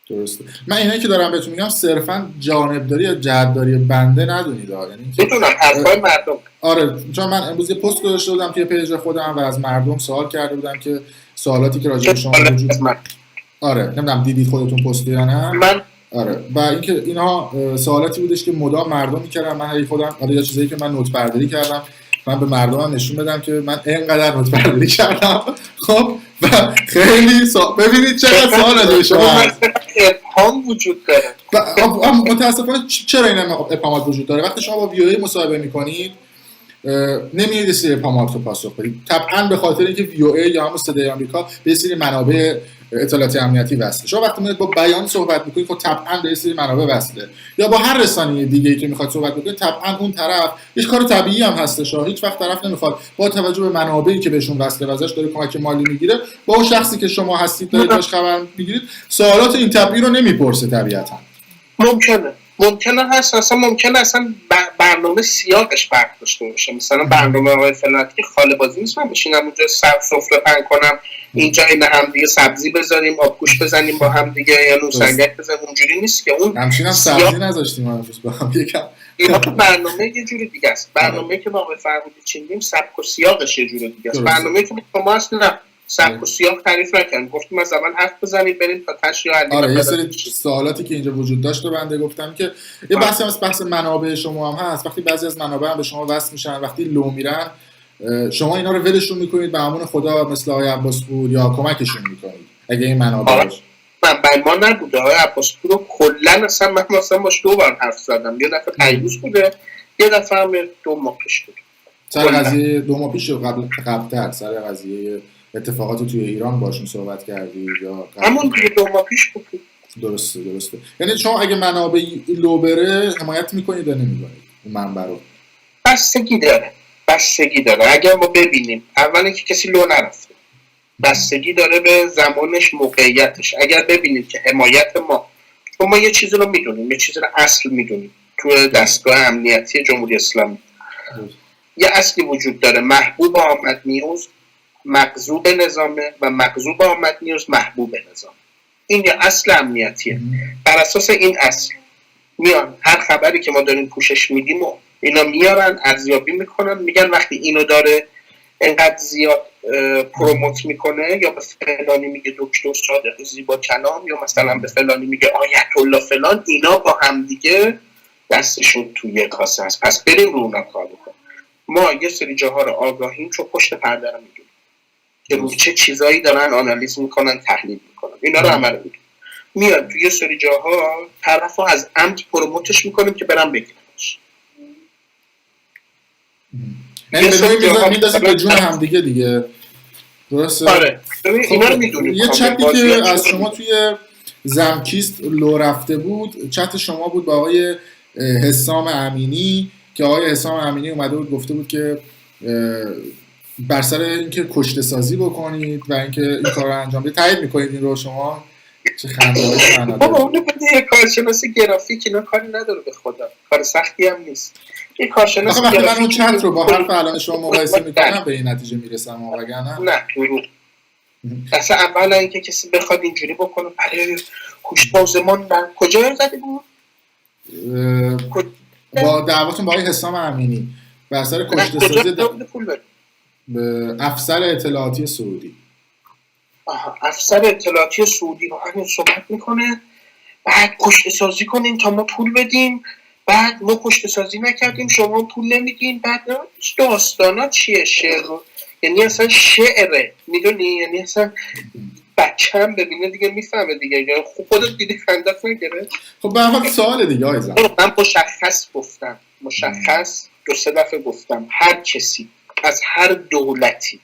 درسته. من اینایی که دارم بهتون میگم صرفا جانبداری یا جهتداری بنده ندونید. یعنی میدونم حرفای مردم. آره چون من امروز یه پست گذاشته بودم توی پیج خودم و از مردم سوال کرده بودم که سوالاتی که راجع به شما وجود آره نمیدونم دیدید خودتون پست یا نه. من آره و اینکه اینا سوالاتی بودش که مدام مردم میکردن. من خودم آره یه چیزایی که من نوت برداری کردم من به مردم نشون بدم که من اینقدر نوت برداری کردم. خب و خیلی ببینید چقدر سوال راجع به شما هست. ابهام وجود داره. متاسفانه چرا این ابهامات وجود داره؟ وقتی شما با ویوی مصاحبه میکنید نمی‌اید یه سری ابهامات رو پاسخ بدید. طبعا به خاطر اینکه ویوی یا همون صدای آمریکا به سری منابع اطلاعاتی امنیتی وصله. شما وقتی میاد با بیان صحبت میکنید خب طبعا به سری منابع وصله. یا با هر رسانه‌ای دیگه‌ای که میخواد صحبت بکنید طبعا اون طرف یک کار طبیعی هم هستش. هیچ وقت طرف نمیخواد با توجه به منابعی که بهشون وصله و ازش داره کمک مالی میگیره با اون شخصی که شما هستید دارید باهاش خبر میگیرید سوالات این طبیعی رو نمیپرسه طبیعتا. ممکنه هست اصلا ممکنه اصلا برنامه سیاقش فرق داشته باشه. مثلا برنامه آقای فلانتی که خاله بازی نیست من بشینم اونجا سفره پهن کنم اینجا این هم دیگه سبزی بذاریم آبگوشت بزنیم با هم دیگه یا نوسنگک بزنیم. اونجوری نیست که اون همچنین سبزی نذاشتیم امروز با هم یکم. اینا تو برنامه یه جوری دیگه است. برنامه‌ای که با آقای فرهودی چیندیم سبک و سیاقش یه جوری دیگه است. برنامه‌ای که شما اصلا سبک و سیاق تعریف نکنیم. گفتیم از اول حرف بزنیم بریم تا تاش یا علی. آره یه سری سوالاتی که اینجا وجود داشت بنده گفتم که یه بحثی از بحث منابع شما هم هست. وقتی بعضی از منابع هم به شما وصل میشن وقتی لو میرن شما اینا رو ولشون میکنید به امان خدا مثل آقای عباسپور یا کمکشون میکنید اگه این منابع ما نبوده. آقای عباسپور رو کلا اصلا من مثلا باش 2 بار حرف زدم. یه دفعه تایبوس بوده یه دفعه هم 2 ماه پیش بود. سر قضیه 2 ماه پیش قبل‌تر سر قضیه اتفاقات توی ایران باشون صحبت کردید یا همون دیگه 2 ماه پیش بود. درسته. یعنی شما اگه منابع لو بره حمایت میکنید یا نمیکنید اون منبع رو؟ بستگی داره. اگر ما ببینیم اولا که کسی لو نرفته بستگی داره به زمانش موقعیتش. اگر ببینیم که حمایت ما چون ما یه چیزی رو میدونیم یه چیزی رو اصل میدونیم تو دستگاه امنیتی جمهوری اسلامی یه اصلی وجود داره محبوب آمد نیوز مغضوب نظامه و مغضوب آمد نیوز محبوب نظام. این یه اصل امنیتیه. بر اساس این اصل میان هر خبری که ما داریم پوشش میدیم و اینا میارن ارزیابی میکنن میگن وقتی اینو داره انقدر زیاد پروموت میکنه یا به فلانی میگه دکتر صادق زیبا کلام یا مثلا به فلانی میگه آیت الله فلان اینا با هم دیگه دستشون توی یک کاسه هست. پس بریم رو اونا کار بکنیم. ما یه سری جاها رو آگاهیم چون پشت پرده رو میدونیم که رو چه چیزایی دارن آنالیز میکنن، تحلیل میکنن، اینا رو همه رو میدونیم. میاد توی یه سری جاها طرف رو از عمد پروموتش میکنیم که برم بگیرمش. میندازیم به جون هم دیگه درسته؟ آره اینا رو میدونیم. یه چتی که از شما توی زمکیست لو رفته بود، چت شما بود با آقای حسام امینی که آقای حسام امینی اومده بود گفته بود که بر سر اینکه کشته سازی بکنید و اینکه این کار رو انجام بدید. تایید میکنید این رو شما؟ چه خنده‌ای معنا داره. بابا اون بده کارشناس گرافیک اینا کاری نداره به خدا. کار سختی هم نیست. یه کارشناس گرافیک من اون چت رو با حرف الان شما مقایسه میکنم به این نتیجه میرسم وگرنه نه درود. اصلا اولا اینکه کسی بخواد اینجوری بکنه برای هوش‌بازمان در کجا زده بود؟ با دعواتون با آقای حسام امینی بر سر کشته سازی به افسر اطلاعاتی سعودی. افسر اطلاعاتی سعودی با همین صحبت میکنه، بعد کشته سازی کنیم تا ما پول بدیم، بعد ما کشته سازی نکردیم شما پول نمیدین، بعد داستانا چیه؟ شعر رو یعنی اصلا شعره، میدونی؟ یعنی اصلا بچه‌م ببینه دیگه میفهمه دیگه. یعنی خودت دیدی خندت نگیره. خب به هر حال سوال دیگه آیزم من مشخص گفتم، مشخص 2-3 دفعه گفتم هر کسی از هر دولتی،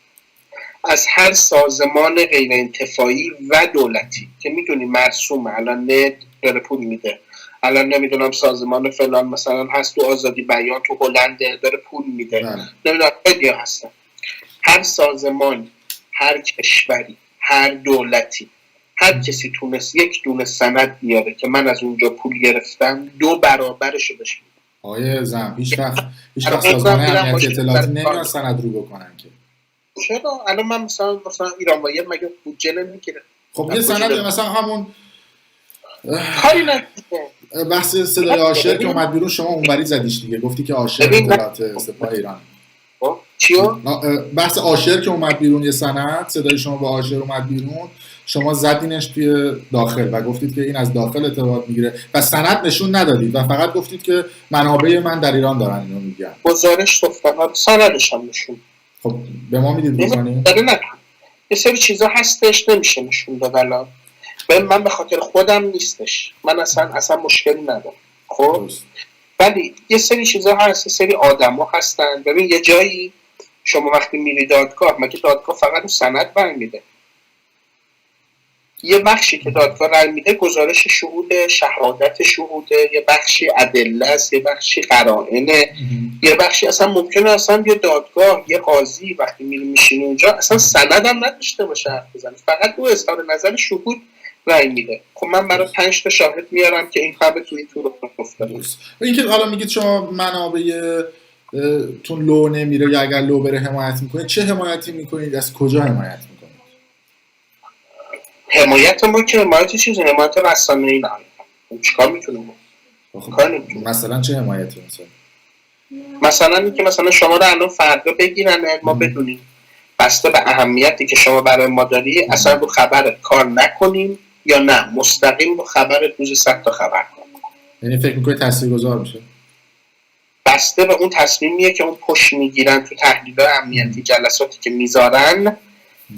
از هر سازمان غیر انتفاعی و دولتی که میدونی مرسومه، الان نت داره پول میده، الان نمیدونم سازمان فلان مثلا هست تو آزادی بیان تو هلند داره پول میده، نمیدونم خیلی هستن. هر سازمان، هر کشوری، هر دولتی، هر کسی تونست یک دونه سند بیاره که من از اونجا پول گرفتم 2 برابرشو بشه. آیه زم هیچ وقت سازمان امنیتی اطلاعاتی نمیان سند رو بکنن که. چرا؟ الان من مثلا ایران وایر مگه بودجه نمیگیره؟ خب یه سند مثلا همون کاری نکنه. بحث صدای عاشر که اومد بیرون شما اونوری زدیش دیگه، گفتی که عاشر اطلاعات سپاه ایران. چیو؟ بحث عاشر که اومد بیرون، یه سند صدای شما با عاشر اومد بیرون، شما زدینش توی داخل و گفتید که این از داخل اطلاعات میگیره و سند نشون ندادید و فقط گفتید که منابع من در ایران دارن اینو میگن. گزارش گفتم، سندش هم نشون. خب به ما میدید بکنیم؟ نه یه سری چیزا هستش نمیشه نشون داد. الان من به خاطر خودم نیستش، من اصلا مشکلی ندارم. خب ولی یه سری چیزا هست، یه سری آدما هستن. ببین یه جایی شما وقتی میری دادگاه، مگه دادگاه فقط سند رأی میده؟ یه بخشی که دادگاه رأی میده گزارش شهود، شهادت شهوده، یه بخشی ادله است، یه بخشی قرائنه، یه بخشی اصلا ممکنه اصلا یه دادگاه، یه قاضی وقتی میشینه اونجا اصلا سند هم نداشته باشه حرف بزنه، فقط او اظهار نظر شهود رأی میده. خب من برای 5 تا شاهد میارم که این خبر توی تو رو گفتم. این که حالا میگید شما منابع تون لو نمیره یا اگر لو بره حمایت میکنید، چه حمایتی میکنید؟ از کجا حمایت میکنید؟ حمایت ما که حمایت چیزی، حمایت رسانه‌ای نه. چیکار میتونیم مثلا چه حمایتی مثلا اینکه مثلا شما رو الان فردا بگیرن ما بدونیم بسته به اهمیتی که شما برای ما داری اصلا رو خبرت کار نکنیم یا نه مستقیم رو خبرت روز 100 تا خبر کنیم. یعنی فکر میکنید تاثیرگذار میشه؟ بسته به اون تصمیمیه که اون پشت میگیرن تو تحلیل‌های امنیتی، جلساتی که میذارن،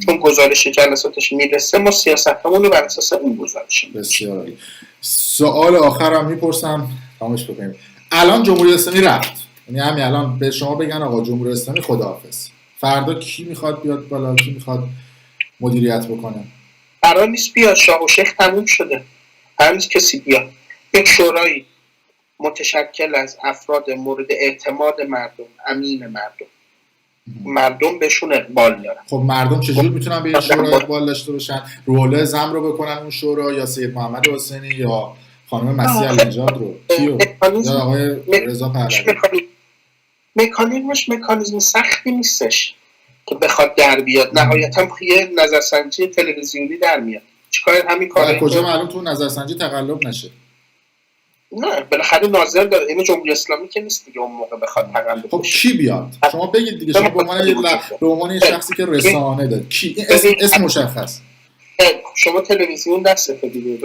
چون گزارش جلساتش میرسه ما سیاستمون رو بر اساس اون گزارش می‌کنیم. بسیار عالی. سوال آخرم میپرسم تمامش بکنیم. الان جمهوری اسلامی رفت، یعنی همین الان به شما بگن آقا جمهوری اسلامی خداحافظ، فردا کی میخواد بیاد بالا، کی میخواد مدیریت بکنه؟ قرار نیست بیاد، شاه و شیخ تموم شده، قرار نیست کسی بیاد. یک شورایی متشکل از افراد مورد اعتماد مردم، امین مردم بهشون اقبال دارن. خب مردم چجوری میتونن به این شورا اقبال داشته باشن؟ روله زم رو بکنن اون شورا، یا سید محمد حسینی یا خانم مسیح النژاد رو؟ کیو؟ یا آقای رضا پهلوی؟ مکانیزم سختی نیستش که بخواد در بیاد. نهایتا یه نظرسنجی تلویزیونی در میاد. چیکار همین کارا؟ کجا معلوم تو نظرسنجی تقلب نشه؟ نه بالاخره ناظر داره، این جمهوری اسلامی که نیست دیگه اون موقع بخواد تقلب. خب کی بیاد؟ شما بگید دیگه، شما به عنوان شخصی که رسانه داد کی؟ اسم مشخص. شما تلویزیون دستته دیگه،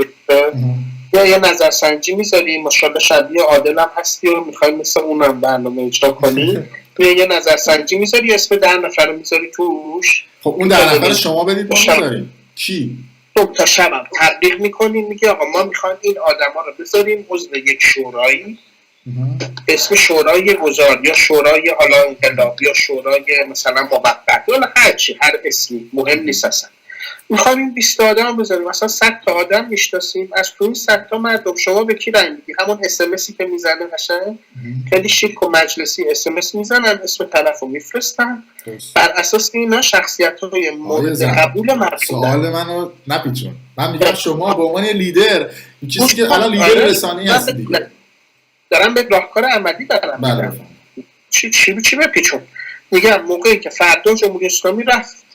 یا یه نظرسنجی میذاری، ماشاءالله شبیه عادل هم هستی و میخوای مثل اونم برنامه اجرا کنی، یه نظرسنجی میذاری، اسم 10 نفر میذاری توش. خب اون 10 نفر شما بدید ما میذاریم کی؟ صبح تا شبم تبلیغ میکنیم، میگه آقا ما میخوایم این آدما رو بذاریم عضو یک شورایی، اسم شورای گذار یا شورای حالا انقلاب یا شورای مثلا موقت یا هرچی، هر اسمی مهم نیست اصلا. میخوایم این 20 آدم بذاریم، مثلا 100 تا آدم میشناسیم، از تو این 100 تا مردم شما به کی رای میدی؟ همون اس ام اسی که میزنه قشنگ خیلی شیک و مجلسی اس ام اس میزنن، اسم طرفو میفرستن، بر اساس اینا شخصیت‌های مورد قبول مردم. سوال منو نپیچون، من میگم شما به عنوان لیدر، این چیزی که الان لیدر رسانه‌ای هستی دیگه، دارم به راهکار عملی دارم میگم. چی بپیچون؟ میگم موقعی که فردا جمهوری اسلامی رفت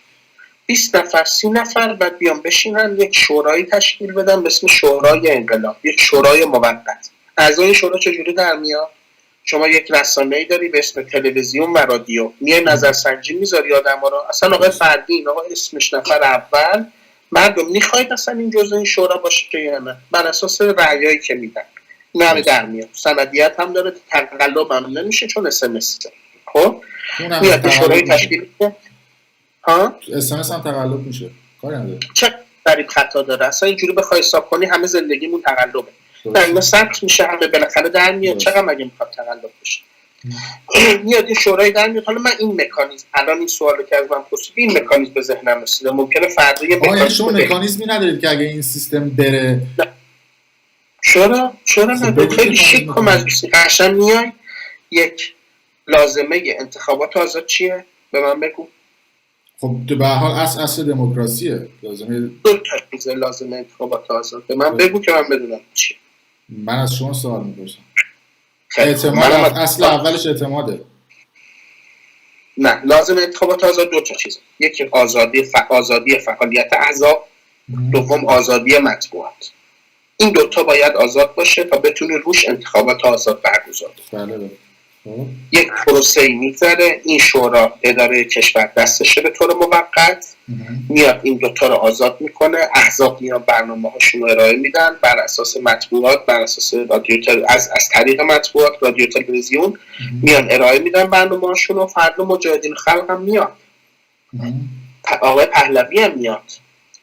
20 نفر 30 نفر بعد بیان بشینن یک شورایی تشکیل بدن به اسم شورای انقلاب، یک شورای موقت. اعضای شورا چجوری در میاد؟ شما یک رسانه‌ای داری به اسم تلویزیون و رادیو، میای نظرسنجی میذاری آدم‌ها رو، اصلا آقای فردین آقا اسمش نفر اول، مردم میخواید اصلا این جزء این شورا باشه یا نه؟ بر اساس رأیایی که میدن نه در میاد، سندیت هم داره، تقلب هم نمیشه چون اس ام اس. خب میاد شورای تشکیل میده. ها اس ام اس هم تقلب میشه، کاری نداره. چه غریب خطا داره اصلا، اینجوری بخوای حساب کنی همه زندگیمون تقلبه. نه اینا ثبت میشه همه بالاخره در میاد، چقدر مگه میخواد تقلب بشه؟ میاد این شورای در میاد. حالا من این مکانیزم، الان این سوالو که از من پرسید، این مکانیزم به ذهنم رسیده، ممکنه فردا یه مکانیزمی ندارید که اگه این سیستم بره چرا نه خیلی شیک و مجلسی قشنگ میای. یک لازمه انتخابات آزاد چیه؟ به من بگو. خب به هر حال اصل دموکراسیه، لازمه دو تا چیز لازمه انتخابات آزاد. به من بگو که من بدونم چیه. من از شما سوال می‌پرسم. اعتماد اصل اولش اعتماده. نه لازم انتخابات آزاد دو تا چیزه، یکی آزادی فعالیت احزاب، دوم آزادی مطبوعات. این دوتا باید آزاد باشه تا بتونه روش انتخابات آزاد برگزار بله. یک پروسه‌ای میذاره، این شورا اداره کشور دستشه به طور موقت، میاد این دوتا رو آزاد میکنه، احزاب میان برنامه‌هاشون رو ارائه میدن بر اساس مطبوعات، بر اساس رادیو از طریق مطبوعات رادیو تلویزیون میان ارائه میدن برنامه‌هاشون رو. فردا مجاهدین خلق هم میاد، آقای پهلوی هم میاد،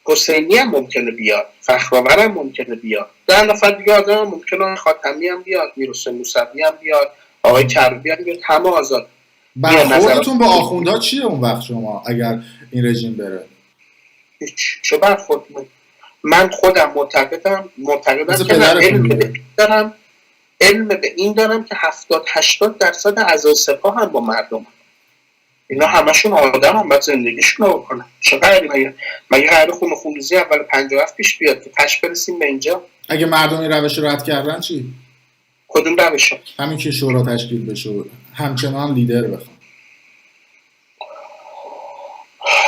حسینی هم ممکنه بیاد، فخرآور هم ممکنه بیاد، 10 نفر دیگه آدم ممکنه، خاتمی هم بیاد، میرحسین موسوی هم بیاد، آقای کروبی هم بیاد، همه آزاد. برخوردتون با آخوندها چیه اون وقت شما اگر این رژیم بره؟ چه برخورد؟ من خودم معتقدم که علم به این دارم که 70-80% اعضای سپاه هم با مردم، اینا همشون آدم هم باید زندگیشون رو بکنن. چقدر مگه قرار خونریزی اول 57 پیش بیاد که تش برسیم به اینجا؟ اگه مردم این روش رو رد کردن چی؟ کدوم روش؟ همین که شورا تشکیل بشه همچنان لیدر بخوان،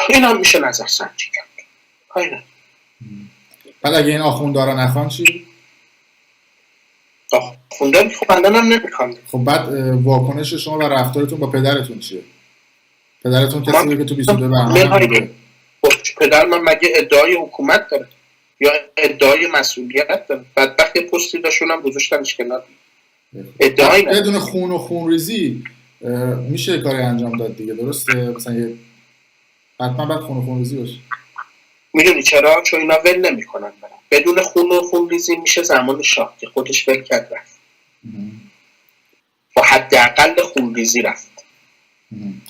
این هم میشه نظرسنجی کرد. بعد اگه این آخوندها رو نخوان چی؟ آخوندها میخوندن هم نمیخوان. خب بعد واکنش شما و رفتارتون با پدرتون چیه؟ پدرتون کسی بود که تو 22 بهمن بوده؟ پدر من مگه ادعای حکومت داره یا ادعای مسئولیت داره؟ بدبخت یه پستی داشتونم گذاشتنش کنار. ادعایی نه. بدون خون و خونریزی میشه کاری انجام داد دیگه، درسته؟ مثلا حتما باید خون و خونریزی باشه. میدونی چرا؟ چون اینا ول نمی‌کنن برن. بدون خون و خونریزی میشه زمان شاه که خودش ول کرد رفت. با حداقل خونریزی رفت.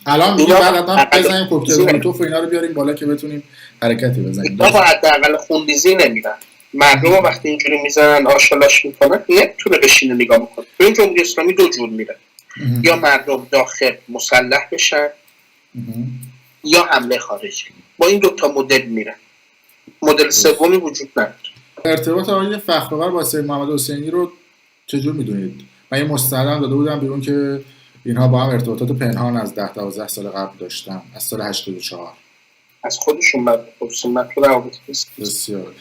الان میگه بعد بزنیم کوکتل مولوتوف و اینا رو بیاریم بالا که بتونیم حرکتی بزنیم. با حداقل خونریزی نمیرن. مردم وقتی اینجوری میزنن آشغالاش میکنن نمیتونه بشینه نگاه میکنه. این جمهوری اسلامی دو جور میره. یا مردم داخل مسلح بشن یا حمله خارجی. با این دوتا مدل میرن. مدل سومی وجود نداره. ارتباط آقای فخرآور با سید محمد حسینی رو چجور میدونید؟ من یه مستندم داده بودم بیرون که اینها با هم ارتباطات پنهان از 10-12 سال قبل داشتن، از سال 84. از خودشون بپرسیم، من تو روابط نیست. بسیار.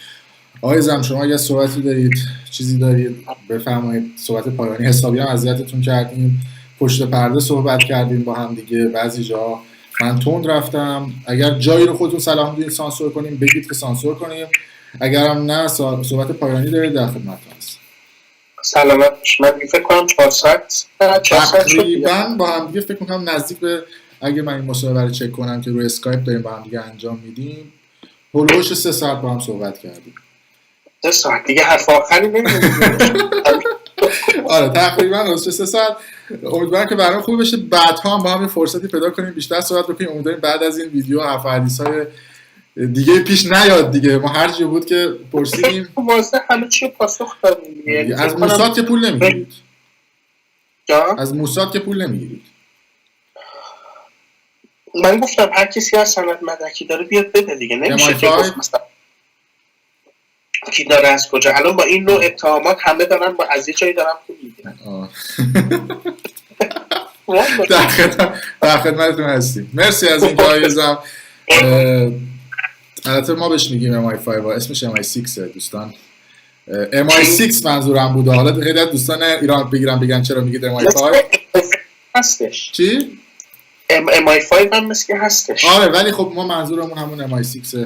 آقای زم شما اگه صحبتی دارید، چیزی دارید بفرمایید. صحبت پایانی حسابی هم اذیتتون کردیم، پشت پرده صحبت کردیم با هم دیگه، بعضی جا من تند رفتم. اگر جایی رو خودتون صلاح می‌دونید سانسور کنیم بگید که سانسور کنیم، اگرم نه صحبت پایانی دارید در خدمتتون هستم. سلامت باش. من فکر کنم 4 ساعت تقریبا با هم دیگه فکر می‌کنم نزدیک به، اگه من این مصاحبه رو چک کنم که روی اسکایپ داریم با هم دیگه انجام میدیم، هولوش 3 ساعت با هم صحبت کردیم. 3 ساعت دیگه حرف آخری نمی‌زنیم. آره تقریبا 3 ساعت. امیدوارم که برام خوب بشه، بعدها هم با هم فرصتی پیدا کنیم بیشتر صحبت بکنیم. امیدواریم بعد از این ویدیو حرف و حدیث‌های دیگه پیش نیاد دیگه. ما هر جا بود که پرسیدیم واسه همه چی پاسخ دادیم. از موساد که پول نمیگیرید؟ جا؟ از موساد که پول نمیگیرید؟ من گفتم هر کسی از سند مدرکی داره بیاد بده دیگه. نمیشه که مثلا کی داره از کجا. الان با این نوع اتهامات همه دارن با از یه جایی دارن پول میگیرن. در خدمتتون هستیم. مرسی از این جایزم. البته ما بهش میگیم MI5 و اسمش MI6 دوستان. MI6 منظورم بوده. حالا خیلی دوستان ایران بگن چرا میگید MI5 هستش. چی؟ MI5 هم مثل هستش. آره ولی خب ما منظورمون همون MI6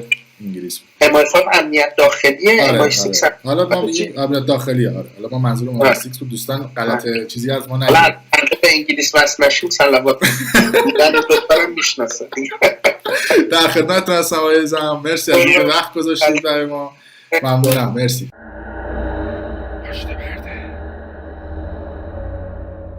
انگلیس بود. MI5 امنیت داخلیه. آره، MI6 آره. حالا ما میگیم امنیت داخلیه. آره حالا ما منظورمون MI6 بود. دوستان غلط چیزی از ما نگید. حالا به انگلیس واسه نشیم صلوات میدن دکترم میشناسه. در خدمتتون هستم عزیزم. مرسی از اینکه وقت گذاشتید برای ما. ممنونم. مرسی.